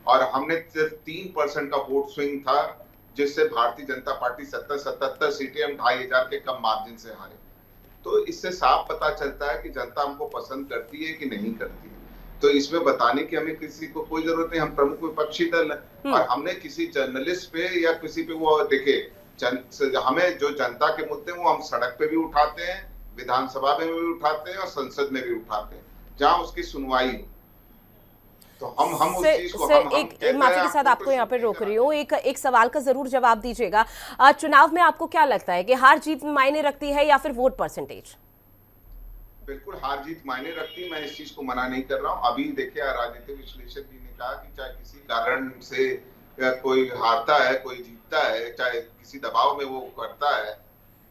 और हमने सिर्फ 3% का वोट स्विंग था, जिससे भारतीय जनता पार्टी 77 सीटें हम 2500 के कम मार्जिन से हारे। तो इससे साफ पता चलता है कि जनता हमको पसंद करती है कि नहीं करती है। तो इसमें बताने की हमें किसी को कोई जरूरत नहीं। हम प्रमुख विपक्षी दल है और हमने किसी जर्नलिस्ट पे या किसी पे वो देखे, हमें जो जनता के मुद्दे वो हम सड़क पे भी उठाते हैं, विधानसभा में भी उठाते हैं और संसद में भी उठाते हैं, जहां उसकी सुनवाई हो। तो हम उस चीज को एक माफी के साथ आपको यहाँ पे रोक रही हूँ, एक सवाल का जरूर जवाब दीजिएगा। चुनाव में आपको क्या लगता है कि हार जीत मायने रखती है या फिर वोट परसेंटेज? बिल्कुल हार जीत मायने रखती है, मैं इस चीज को मना नहीं कर रहा हूँ। अभी देखिए राजनीतिक विश्लेषक जी ने कहा कि चाहे किसी कारण से कोई हारता है, कोई जीतता है, चाहे किसी दबाव में वो करता है,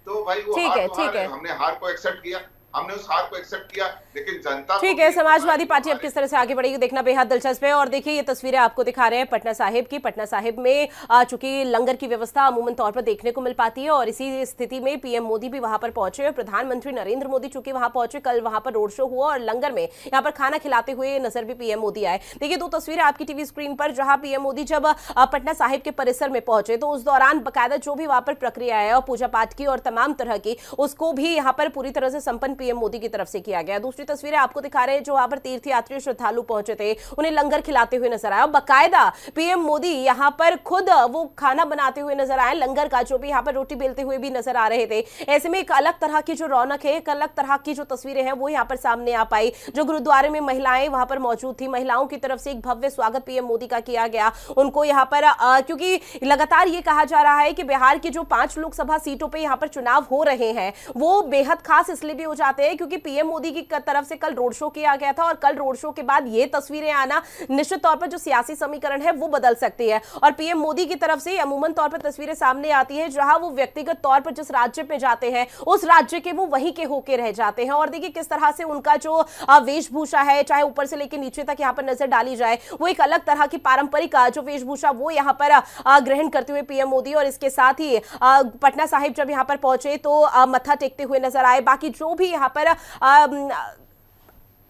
तो भाई वो हार तो हार है। हमने हार को एक्सेप्ट किया, हमने उस हार को एक्सेप्ट किया, लेकिन जनता ठीक है। समाजवादी पार्टी अब किस तरह से आगे बढ़ेगी देखना बेहद दिलचस्प है। और देखिए ये तस्वीरें आपको दिखा रहे हैं पटना साहिब की। पटना साहिब में चूंकि लंगर की व्यवस्था अमूमन तौर पर देखने को मिल पाती है और इसी स्थिति में पीएम मोदी भी वहां पर पहुंचे और प्रधानमंत्री नरेंद्र मोदी चूंकि वहां पहुंचे, कल वहां पर रोड शो हुआ और लंगर में यहाँ पर खाना खिलाते हुए नजर भी पीएम मोदी आए। देखिए दो तस्वीरें आपकी टीवी स्क्रीन पर, जहां पीएम मोदी जब पटना साहिब के परिसर में पहुंचे तो उस दौरान बाकायदा जो भी वहां पर प्रक्रिया है और पूजा पाठ की और तमाम तरह की, उसको भी यहाँ पर पूरी तरह से संपन्न पीएम मोदी की तरफ से किया गया। दूसरी तस्वीरें आपको दिखा रहे हैं जो वहां पर तीर्थयात्री श्रद्धालु पहुंचे थे, उन्हें लंगर खिलाते हुए नजर आया। बाकायदा पीएम मोदी यहां पर खुद वो खाना बनाते हुए नजर आए, लंगर का जो भी यहां पर रोटी बेलते हुए भी नजर आ रहे थे। ऐसे में एक अलग तरह की जो रौनक है, एक अलग तरह की जो तस्वीरें हैं वो यहां पर सामने आ पाई। जो गुरुद्वारे में महिलाएं वहां पर मौजूद थी, महिलाओं की तरफ से एक भव्य स्वागत पीएम मोदी का किया गया। उनको यहां पर क्योंकि लगातार ये कहा जा रहा है कि बिहार की जो 5 लोकसभा सीटों पर यहां पर चुनाव हो रहे हैं वो बेहद खास इसलिए भी हो जाते हैं क्योंकि पीएम मोदी की तरफ से कल रोड शो किया गया था और कल रोड शो के बाद ये तस्वीरें आना निश्चित तौर पर जो सियासी समीकरण है वो बदल सकती है। और पीएम मोदी की तरफ से अमूमन तौर पर तस्वीरें सामने आती है जहां वो व्यक्तिगत तौर पर जिस राज्य पे जाते हैं उस राज्य के वो वहीं के होके रह जाते हैं। और देखिए किस तरह से उनका जो वेशभूषा है, चाहे ऊपर से लेकर नीचे तक यहाँ पर नजर डाली जाए, वो एक अलग तरह की पारंपरिक जो वेशभूषा वो यहाँ पर ग्रहण करते हुए पीएम मोदी, और इसके साथ ही पटना साहिब जब यहाँ पर पहुंचे तो मत्था टेकते हुए नजर आए। बाकी जो भी यहाँ पर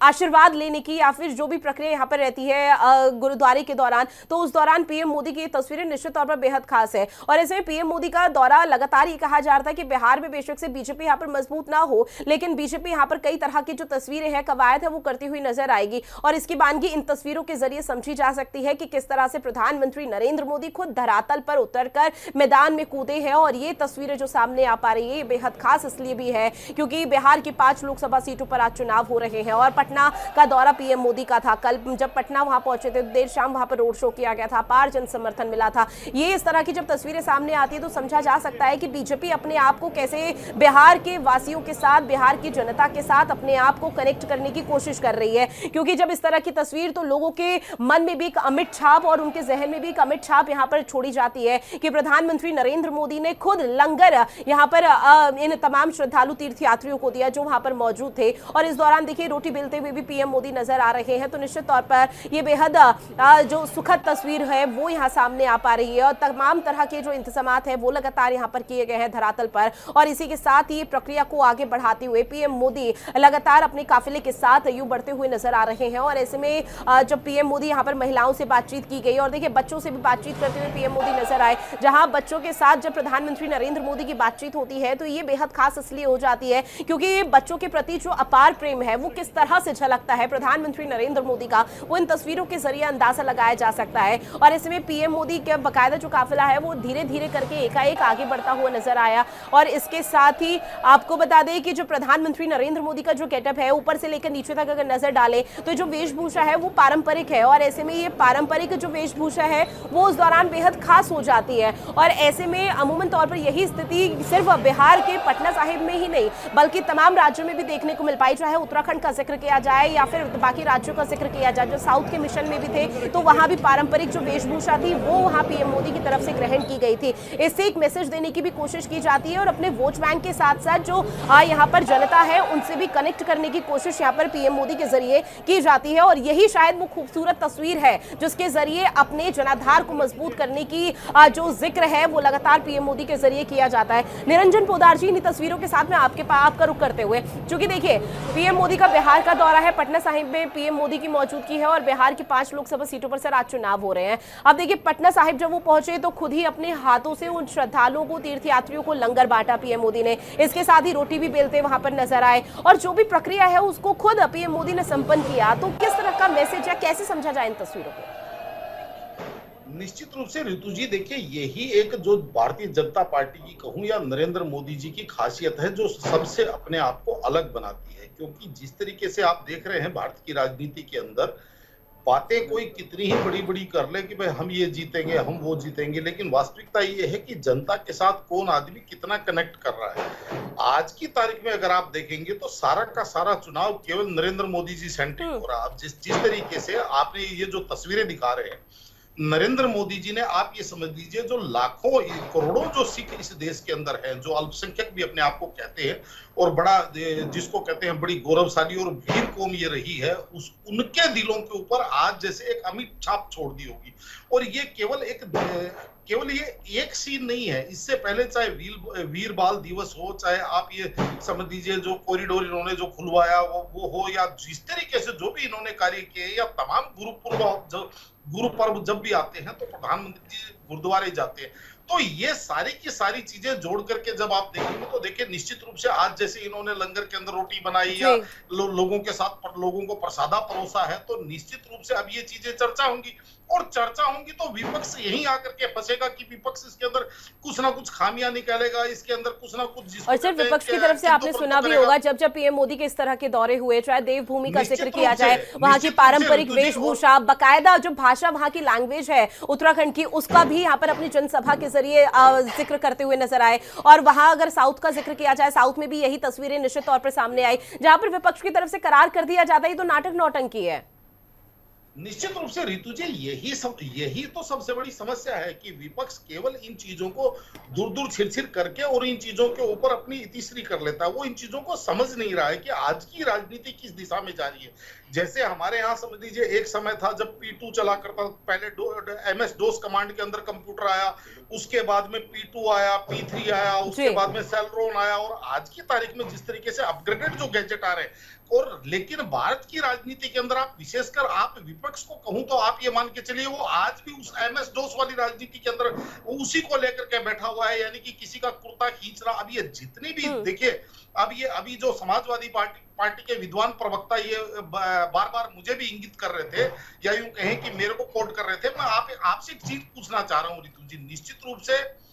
आशीर्वाद लेने की या फिर जो भी प्रक्रिया यहाँ पर रहती है गुरुद्वारे के दौरान, तो उस दौरान पीएम मोदी की तस्वीरें निश्चित तौर पर बेहद खास है। और ऐसे में पीएम मोदी का दौरा लगातार ये कहा जा रहा था कि बिहार में बेशक से बीजेपी यहाँ पर मजबूत ना हो, लेकिन बीजेपी यहाँ पर कई तरह की जो तस्वीरें हैं, कवायद है, वो करती हुई नजर आएगी। और इसकी बानगी इन तस्वीरों के जरिए समझी जा सकती है कि किस तरह से प्रधानमंत्री नरेंद्र मोदी खुद धरातल पर उतरकर मैदान में कूदे हैं। और ये तस्वीरें जो सामने आ पा रही है बेहद खास इसलिए भी है क्योंकि बिहार की 5 लोकसभा सीटों पर आज चुनाव हो रहे हैं और पटना का दौरा पीएम मोदी का था। कल जब पटना वहां पहुंचे थे देर शाम वहां पर रोड शो किया गया था, अपार जन समर्थन मिला था। ये इस तरह की जब तस्वीरें सामने आती है तो समझा जा सकता है कि बीजेपी अपने आप को कैसे बिहार के वासियों के साथ, बिहार की जनता के साथ अपने आप को कनेक्ट करने की कोशिश कर रही है। क्योंकि जब इस तरह की तस्वीर तो लोगों के मन में भी एक अमिट छाप और उनके जहन में भी एक अमिट छाप यहाँ पर छोड़ी जाती है कि प्रधानमंत्री नरेंद्र मोदी ने खुद लंगर यहाँ पर इन तमाम श्रद्धालु तीर्थयात्रियों को दिया जो वहां पर मौजूद थे। और इस दौरान देखिए रोटी बेलते हुए भी पीएम मोदी नजर आ रहे हैं। तो निश्चित तौर पर ये बेहद जो सुखद तस्वीर है वो यहाँ सामने आ पा रही है और तमाम तरह के जो इंतजामात हैं वो लगातार यहाँ पर किए गए हैं धरातल पर। और इसी के साथ ही प्रक्रिया को आगे बढ़ाते हुए पीएम मोदी लगातार अपने काफिले के साथ यूं बढ़ते हुए नजर आ रहे हैं। और ऐसे में जब पीएम मोदी यहाँ पर महिलाओं से बातचीत की गई और देखिए बच्चों से भी बातचीत करते हुए पीएम मोदी नजर आए, जहां बच्चों के साथ जब प्रधानमंत्री नरेंद्र मोदी की बातचीत होती है तो ये बेहद खास इसलिए हो जाती है क्योंकि बच्चों के प्रति जो अपार प्रेम है वो किस तरह से झलकता है प्रधानमंत्री नरेंद्र मोदी का, वो इन तस्वीरों के जरिए अंदाजा लगाया जा सकता है। और ऐसे में पीएम मोदी का बाकायदा जो काफिला है वो धीरे धीरे करके एकाएक आगे बढ़ता हुआ नजर आया। और इसके साथ ही आपको बता दें कि जो प्रधानमंत्री नरेंद्र मोदी का जो गेटअप है ऊपर से लेकर नीचे तक अगर नजर डाले तो जो वेशभूषा है वो पारंपरिक है। और ऐसे में ये पारंपरिक जो वेशभूषा है वो उस दौरान बेहद खास हो जाती है। और ऐसे में अमूमन तौर पर यही स्थिति सिर्फ बिहार के पटना साहिब में ही नहीं बल्कि तमाम राज्यों में भी देखने को मिल पाई, चाहे उत्तराखंड का जिक्र किया जाए या फिर बाकी राज्यों का जिक्र किया जाए। जो साउथ के मिशन में भी थे तो वहां भी पारंपरिक जो वेशभूषा थी वो वहां पीएम मोदी की तरफ से ग्रहण की गई थी। इससे एक मैसेज देने की भी कोशिश की जाती है और अपने वोट बैंक के साथ साथ जो यहाँ पर जनता है उनसे भी कनेक्ट करने की कोशिश यहाँ पर पीएम मोदी के जरिए की जाती है। और यही शायद वो खूबसूरत तस्वीर है जिसके जरिए अपने जनाधार को मजबूत करने की जो जिक्र है वो लगातार पीएम मोदी के जरिए किया जाता है। निरंजन पोदार जी, इन तस्वीरों के साथ में आपका रुख करते हुए, चूंकि देखिए पीएम मोदी का बिहार का दौरा है, पटना साहिब में पीएम मोदी की मौजूदगी है और बिहार की 5 लोकसभा सीटों पर सर आज चुनाव हो रहे हैं। अब देखिए पटना साहिब जब वो पहुंचे तो खुद ही अपने हाथों से उन श्रद्धालुओं को, तीर्थयात्रियों को लंगर बांटा पीएम मोदी ने। इसके साथ ही रोटी भी बेलते वहां पर नजर आए और जो भी प्रक्रिया है उसको खुद पीएम मोदी ने संपन्न किया। तो किस तरह का मैसेज है, कैसे समझा जाए इन तस्वीरों को? निश्चित रूप से ऋतु जी, देखिए यही एक जो भारतीय जनता पार्टी की कहूं या नरेंद्र मोदी जी की खासियत है जो सबसे अपने आप को अलग बनाती है। क्योंकि जिस तरीके से आप देख रहे हैं भारत की राजनीति के अंदर बातें कोई कितनी ही बड़ी बड़ी कर ले कि भाई हम ये जीतेंगे, हम वो जीतेंगे, लेकिन वास्तविकता ये है कि जनता के साथ कौन आदमी कितना कनेक्ट कर रहा है। आज की तारीख में अगर आप देखेंगे तो सारा का सारा चुनाव केवल नरेंद्र मोदी जी सेंट्रिक हो रहा है। जिस तरीके से आपने ये जो तस्वीरें दिखा रहे हैं, नरेंद्र मोदी जी ने, आप ये समझ लीजिए, जो लाखों करोड़ों जो सिख इस देश के अंदर हैं, जो अल्पसंख्यक भी अपने आप को कहते हैं और बड़ा जिसको कहते हैं बड़ी गौरवशाली और वीर कौम ये रही है, उनके दिलों के ऊपर आज जैसे एक अमिट छाप छोड़ दी होगी। और ये केवल ये एक सीन नहीं है, इससे पहले चाहे वीर बाल दिवस हो, चाहे आप ये समझ लीजिए जो कॉरिडोर इन्होंने जो खुलवाया वो हो, या जिस तरीके से जो भी इन्होंने कार्य किए, या तमाम गुरु पर्व जब भी आते हैं तो प्रधानमंत्री जी गुरुद्वारे जाते हैं। तो ये सारी की सारी चीजें जोड़ करके जब आप देखेंगे तो देखिए निश्चित रूप से आज जैसे इन्होंने लंगर के अंदर रोटी बनाई या लोगों के साथ लोगों को प्रसादा परोसा है, तो निश्चित रूप से अब ये चीजें चर्चा होंगी, और चर्चा होंगी तो विपक्ष यही आकर के फंसेगा कि विपक्ष इसके अंदर कुछ ना कुछ खामियां निकालेगा, इसके अंदर कुछ ना कुछ। और सिर्फ विपक्ष की तरफ से आपने सुना भी होगा, जब जब पीएम मोदी के इस तरह के दौरे हुए, चाहे देवभूमि का जिक्र किया जाए, वहां की पारंपरिक वेशभूषा, बाकायदा जो भाषा वहां की लैंग्वेज है उत्तराखंड की, उसका भी यहाँ पर अपनी जनसभा के जरिए जिक्र करते हुए नजर आए। और वहां अगर साउथ का जिक्र किया जाए, साउथ में भी यही तस्वीरें निश्चित तौर पर सामने आई, जहां पर विपक्ष की तरफ से करार कर दिया जाता है तो नाटक नौटंकी है। निश्चित रूप से ऋतु जी, यही तो सबसे बड़ी समस्या है कि विपक्ष केवल इन चीजों को दूर दूर छिर करके और इन चीजों के ऊपर अपनी इतिश्री कर लेता है। वो इन चीजों को समझ नहीं रहा है कि आज की राजनीति किस दिशा में जा रही है। जैसे हमारे यहाँ समझ लीजिए एक समय था जब P2 चला करता, पहले MS DOS कमांड के अंदर कंप्यूटर आया, उसके बाद में P2 आया, P3 आया, उसके बाद में सेलरोन आया, और आज की तारीख में जिस तरीके से अपग्रेडेड जो गैजेट आ रहे हैं, और लेकिन भारत की राजनीति के अंदर आप विशेषकर आप विपक्ष को कहूं तो आप ये मान के चलिए वो आज भी उस MS DOS वाली राजनीति के अंदर उसी को लेकर के बैठा हुआ है, यानी कि किसी का कुर्ता खींच रहा। अब ये जितनी भी देखिए, अभी जो समाजवादी पार्टी के विद्वान प्रवक्ता ये बार बार मुझे भी इंगित कर रहे थे, या यूं कहें कि मेरे को कोट कर रहे थे। मैं आपसे एक चीज पूछना चाह रहा हूं ऋतु जी, निश्चित रूप से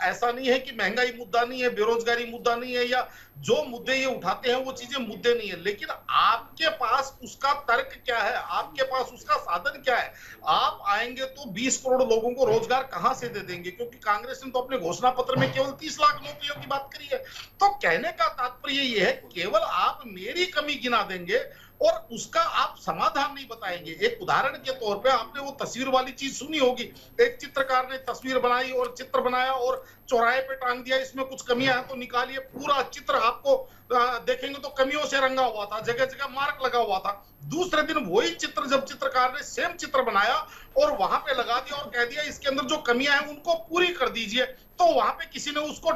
ऐसा नहीं है कि महंगाई मुद्दा नहीं है, बेरोजगारी मुद्दा नहीं है, या जो मुद्दे ये उठाते हैं वो चीजें मुद्दे नहीं है, लेकिन आपके पास उसका तर्क क्या है, आपके पास उसका साधन क्या है? आप आएंगे तो 20 करोड़ लोगों को रोजगार कहां से दे देंगे? क्योंकि कांग्रेस ने तो अपने घोषणा पत्र में केवल 30 लाख नौकरियों की बात करी है। तो कहने का तात्पर्य ये है, केवल आप मेरी कमी गिना देंगे और उसका आप समाधान नहीं बताएंगे। एक उदाहरण के तौर पे आपने वो तस्वीर वाली चीज सुनी होगी, एक चित्रकार ने तस्वीर बनाई और चित्र बनाया और चौराहे पे टांग दिया, इसमें कुछ कमियां हैं तो निकालिए। पूरा चित्र आपको देखेंगे तो कमियों से रंगा हुआ था, जगह जगह मार्क लगा हुआ था। दूसरे दिन वही चित्र जब चित्रकार ने सेम चित्र बनाया और वहां पे लगा दिया और कह दिया इसके अंदर जो कमियां हैं उनको पूरी कर दीजिए, तो वहां पे किसी ने उसको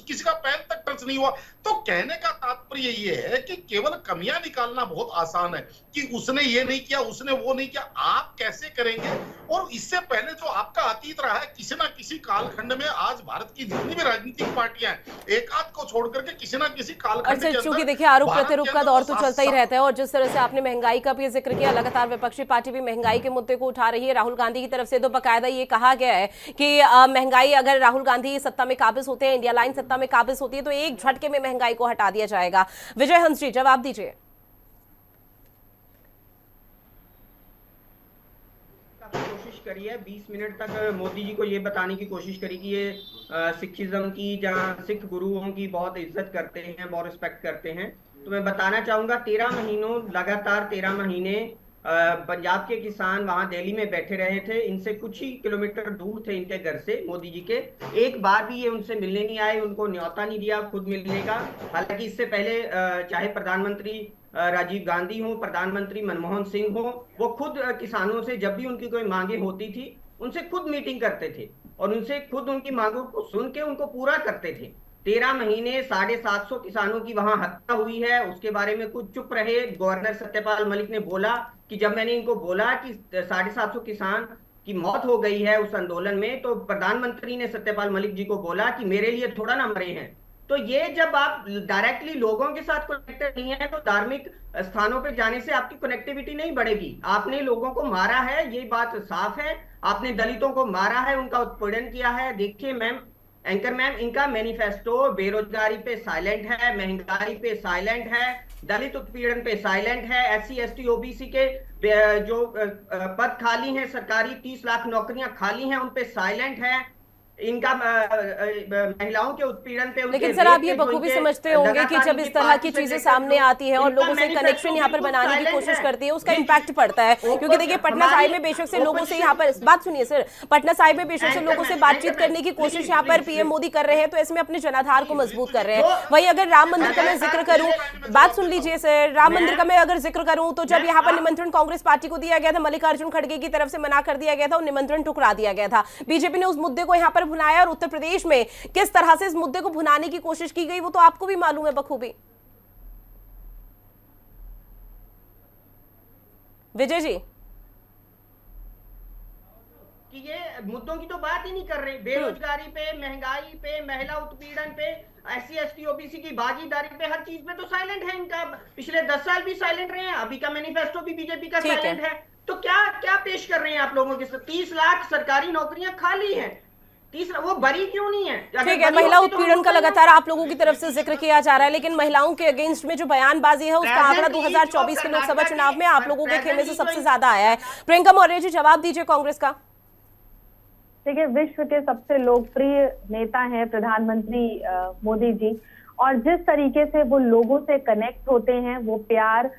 किसी का पैन तक टच नहीं हुआ। तो कहने का तात्पर्य ये है कि केवल कमियां निकालना बहुत आसान है कि उसने ये नहीं किया, उसने वो नहीं किया। आप कैसे करेंगे? और इससे पहले जो आपका अतीत रहा है, किसी ना किसी कालखंड में आज भारत की जितनी भी राजनीतिक पार्टियां हैं, एक आध को छोड़ करके किसी ना किसी कालखंड के अंदर, चूंकि देखिए आरोप प्रत्यारोप का दौर तो चलता ही रहता है, और जिस तरह से आपने महंगाई का भी जिक्र किया, लगातार विपक्षी पार्टी भी महंगाई के मुद्दे को उठा रही है। राहुल गांधी की तरफ से तो बाकायदा ये कहा गया है कि महंगाई, अगर राहुल गांधी सत्ता में काबिज होते हैं, इंडिया लाइन सत्ता में काबिज होती है, तो एक झटके में महंगाई को हटा दिया जाएगा। विजय हंस जी, जवाब दीजिए। कोशिश करी है 20 मिनट तक मोदी जी को ये बताने की कोशिश करी कि ये सिखिज्म की, जहाँ सिख गुरुओं की बहुत इज्जत करते हैं, बहुत रिस्पेक्ट करते हैं। तो मैं बताना चाहूंगा 13 महीनों लगातार 13 महीने पंजाब के किसान वहां दिल्ली में बैठे रहे थे। इनसे कुछ ही किलोमीटर दूर थे इनके घर से मोदी जी के। एक बार भी ये उनसे मिलने नहीं आए, उनको न्योता नहीं दिया खुद मिलने का। हालांकि इससे पहले चाहे प्रधानमंत्री राजीव गांधी हो, प्रधानमंत्री मनमोहन सिंह हो, वो खुद किसानों से जब भी उनकी कोई मांगे होती थी उनसे खुद मीटिंग करते थे और उनसे खुद उनकी मांगों को सुन के उनको पूरा करते थे। 13 महीने 750 किसानों की वहां हत्या हुई है, उसके बारे में कुछ चुप रहे। गवर्नर सत्यपाल मलिक ने बोला कि जब मैंने इनको बोला कि 750 किसान की मौत हो गई है उस आंदोलन में, तो प्रधानमंत्री ने सत्यपाल मलिक जी को बोला कि मेरे लिए थोड़ा ना मरे हैं। तो ये जब आप डायरेक्टली लोगों के साथ कनेक्टेड नहीं है तो धार्मिक स्थानों पे जाने से आपकी कनेक्टिविटी नहीं बढ़ेगी। आपने लोगों को मारा है, ये बात साफ है। आपने दलितों को मारा है, उनका उत्पीड़न किया है। देखिए मैम, एंकर मैम, इनका मैनिफेस्टो बेरोजगारी पे साइलेंट है, महंगाई पे साइलेंट है, दलित उत्पीड़न पे साइलेंट है, SC ST OBC के जो पद खाली हैं सरकारी, 30 लाख नौकरियां खाली हैं, उन पे साइलेंट है। इनका महिलाओं के उत्पीड़न पे, लेकिन सर आप ये बखूबी समझते होंगे कि जब इस तरह की चीजें सामने आती है और लोगों से कनेक्शन यहाँ पर बनाने की कोशिश करती है, उसका इम्पैक्ट पड़ता है। क्योंकि देखिए पटना साहिब में बेशक से लोगों से यहाँ पर, बात सुनिए सर, पटना साहिब में बेशक से लोगों से बातचीत करने की कोशिश यहाँ पर PM मोदी कर रहे हैं, तो इसमें अपने जनाधार को मजबूत कर रहे हैं। वही अगर राम मंदिर का मैं जिक्र करूं, बात सुन लीजिए सर, राम मंदिर का मैं अगर जिक्र करूं तो जब यहाँ पर निमंत्रण कांग्रेस पार्टी को दिया गया था, मल्लिकार्जुन खड़गे की तरफ से मना कर दिया गया था और निमंत्रण ठुकरा दिया गया था। बीजेपी ने उस मुद्दे को यहाँ पर भुनाया और उत्तर प्रदेश में किस तरह से इस मुद्दे को भुनाने की कोशिश की गई वो तो आपको भी मालूम है बखूबी। विजय जी कि ये मुद्दों की तो बात ही नहीं कर रहे, बेरोजगारी पे, महंगाई पे, महिला उत्पीड़न पे, SC ST OBC की भागीदारी पे, हर चीज पे तो साइलेंट है इनका। पिछले 10 साल भी साइलेंट रहे हैं, अभी का मैनिफेस्टो भी बीजेपी का साइलेंट है। तो क्या क्या पेश कर रहे हैं आप लोगों के साथ? 30 लाख सरकारी नौकरियां खाली हैं, वो बरी क्यों नहीं है? ठीक है, महिला उत्पीड़न का लगातार आप लोगों की तरफ से जिक्र किया जा रहा है, लेकिन महिलाओं के अगेंस्ट में जो बयानबाजी है उसका आंकड़ा 2024 के लोकसभा चुनाव में आप लोगों के खेमे से सबसे ज्यादा आया है। प्रियंका मौर्य जी जवाब दीजिए कांग्रेस का। देखिए, विश्व के सबसे लोकप्रिय नेता हैं प्रधानमंत्री मोदी जी, और जिस तरीके से वो लोगों से कनेक्ट होते हैं, वो प्यार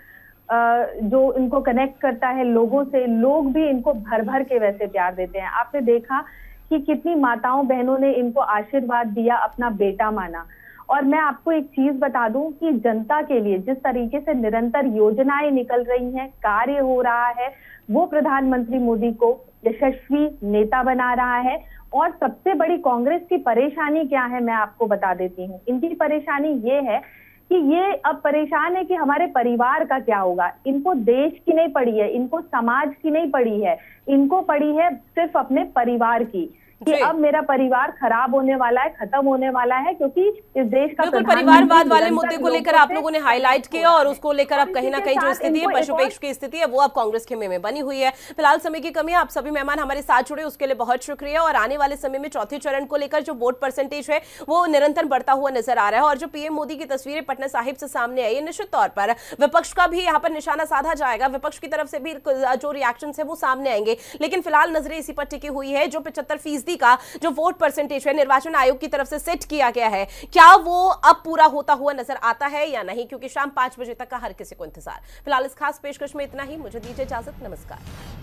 जो इनको कनेक्ट करता है लोगों से, लोग भी इनको भर भर के वैसे प्यार देते हैं। आपने देखा कि कितनी माताओं बहनों ने इनको आशीर्वाद दिया, अपना बेटा माना। और मैं आपको एक चीज बता दूं कि जनता के लिए जिस तरीके से निरंतर योजनाएं निकल रही हैं, कार्य हो रहा है, वो प्रधानमंत्री मोदी को यशस्वी नेता बना रहा है। और सबसे बड़ी कांग्रेस की परेशानी क्या है मैं आपको बता देती हूँ। इनकी परेशानी ये है कि ये अब परेशान है कि हमारे परिवार का क्या होगा। इनको देश की नहीं पड़ी है, इनको समाज की नहीं पड़ी है, इनको पड़ी है सिर्फ अपने परिवार की, कि अब मेरा परिवार खराब होने वाला है, खत्म होने वाला है, क्योंकि इस देश का परिवारवाद वाले मुद्दे को लेकर आप लोगों ने हाईलाइट किया और उसको लेकर अब कहीं ना कहीं जो स्थिति है, पशुपेक्ष की स्थिति है, वो अब कांग्रेस खेमे में बनी हुई है। फिलहाल समय की कमी है, आप सभी मेहमान हमारे साथ जुड़े उसके लिए बहुत शुक्रिया। और आने वाले समय में चौथे चरण को लेकर जो वोट परसेंटेज है वो निरंतर बढ़ता हुआ नजर आ रहा है। और जो PM मोदी की तस्वीरें पटना साहिब से सामने आई है, निश्चित तौर पर विपक्ष का भी यहाँ पर निशाना साधा जाएगा, विपक्ष की तरफ से भी जो रिएक्शन है वो सामने आएंगे। लेकिन फिलहाल नजरें इसी पर टिकी हुई है, जो 75% का जो वोट परसेंटेज है निर्वाचन आयोग की तरफ से सेट किया गया है, क्या वो अब पूरा होता हुआ नजर आता है या नहीं, क्योंकि शाम 5 बजे तक का हर किसी को इंतजार। फिलहाल इस खास पेशकश में इतना ही, मुझे दीजिए इजाजत, नमस्कार।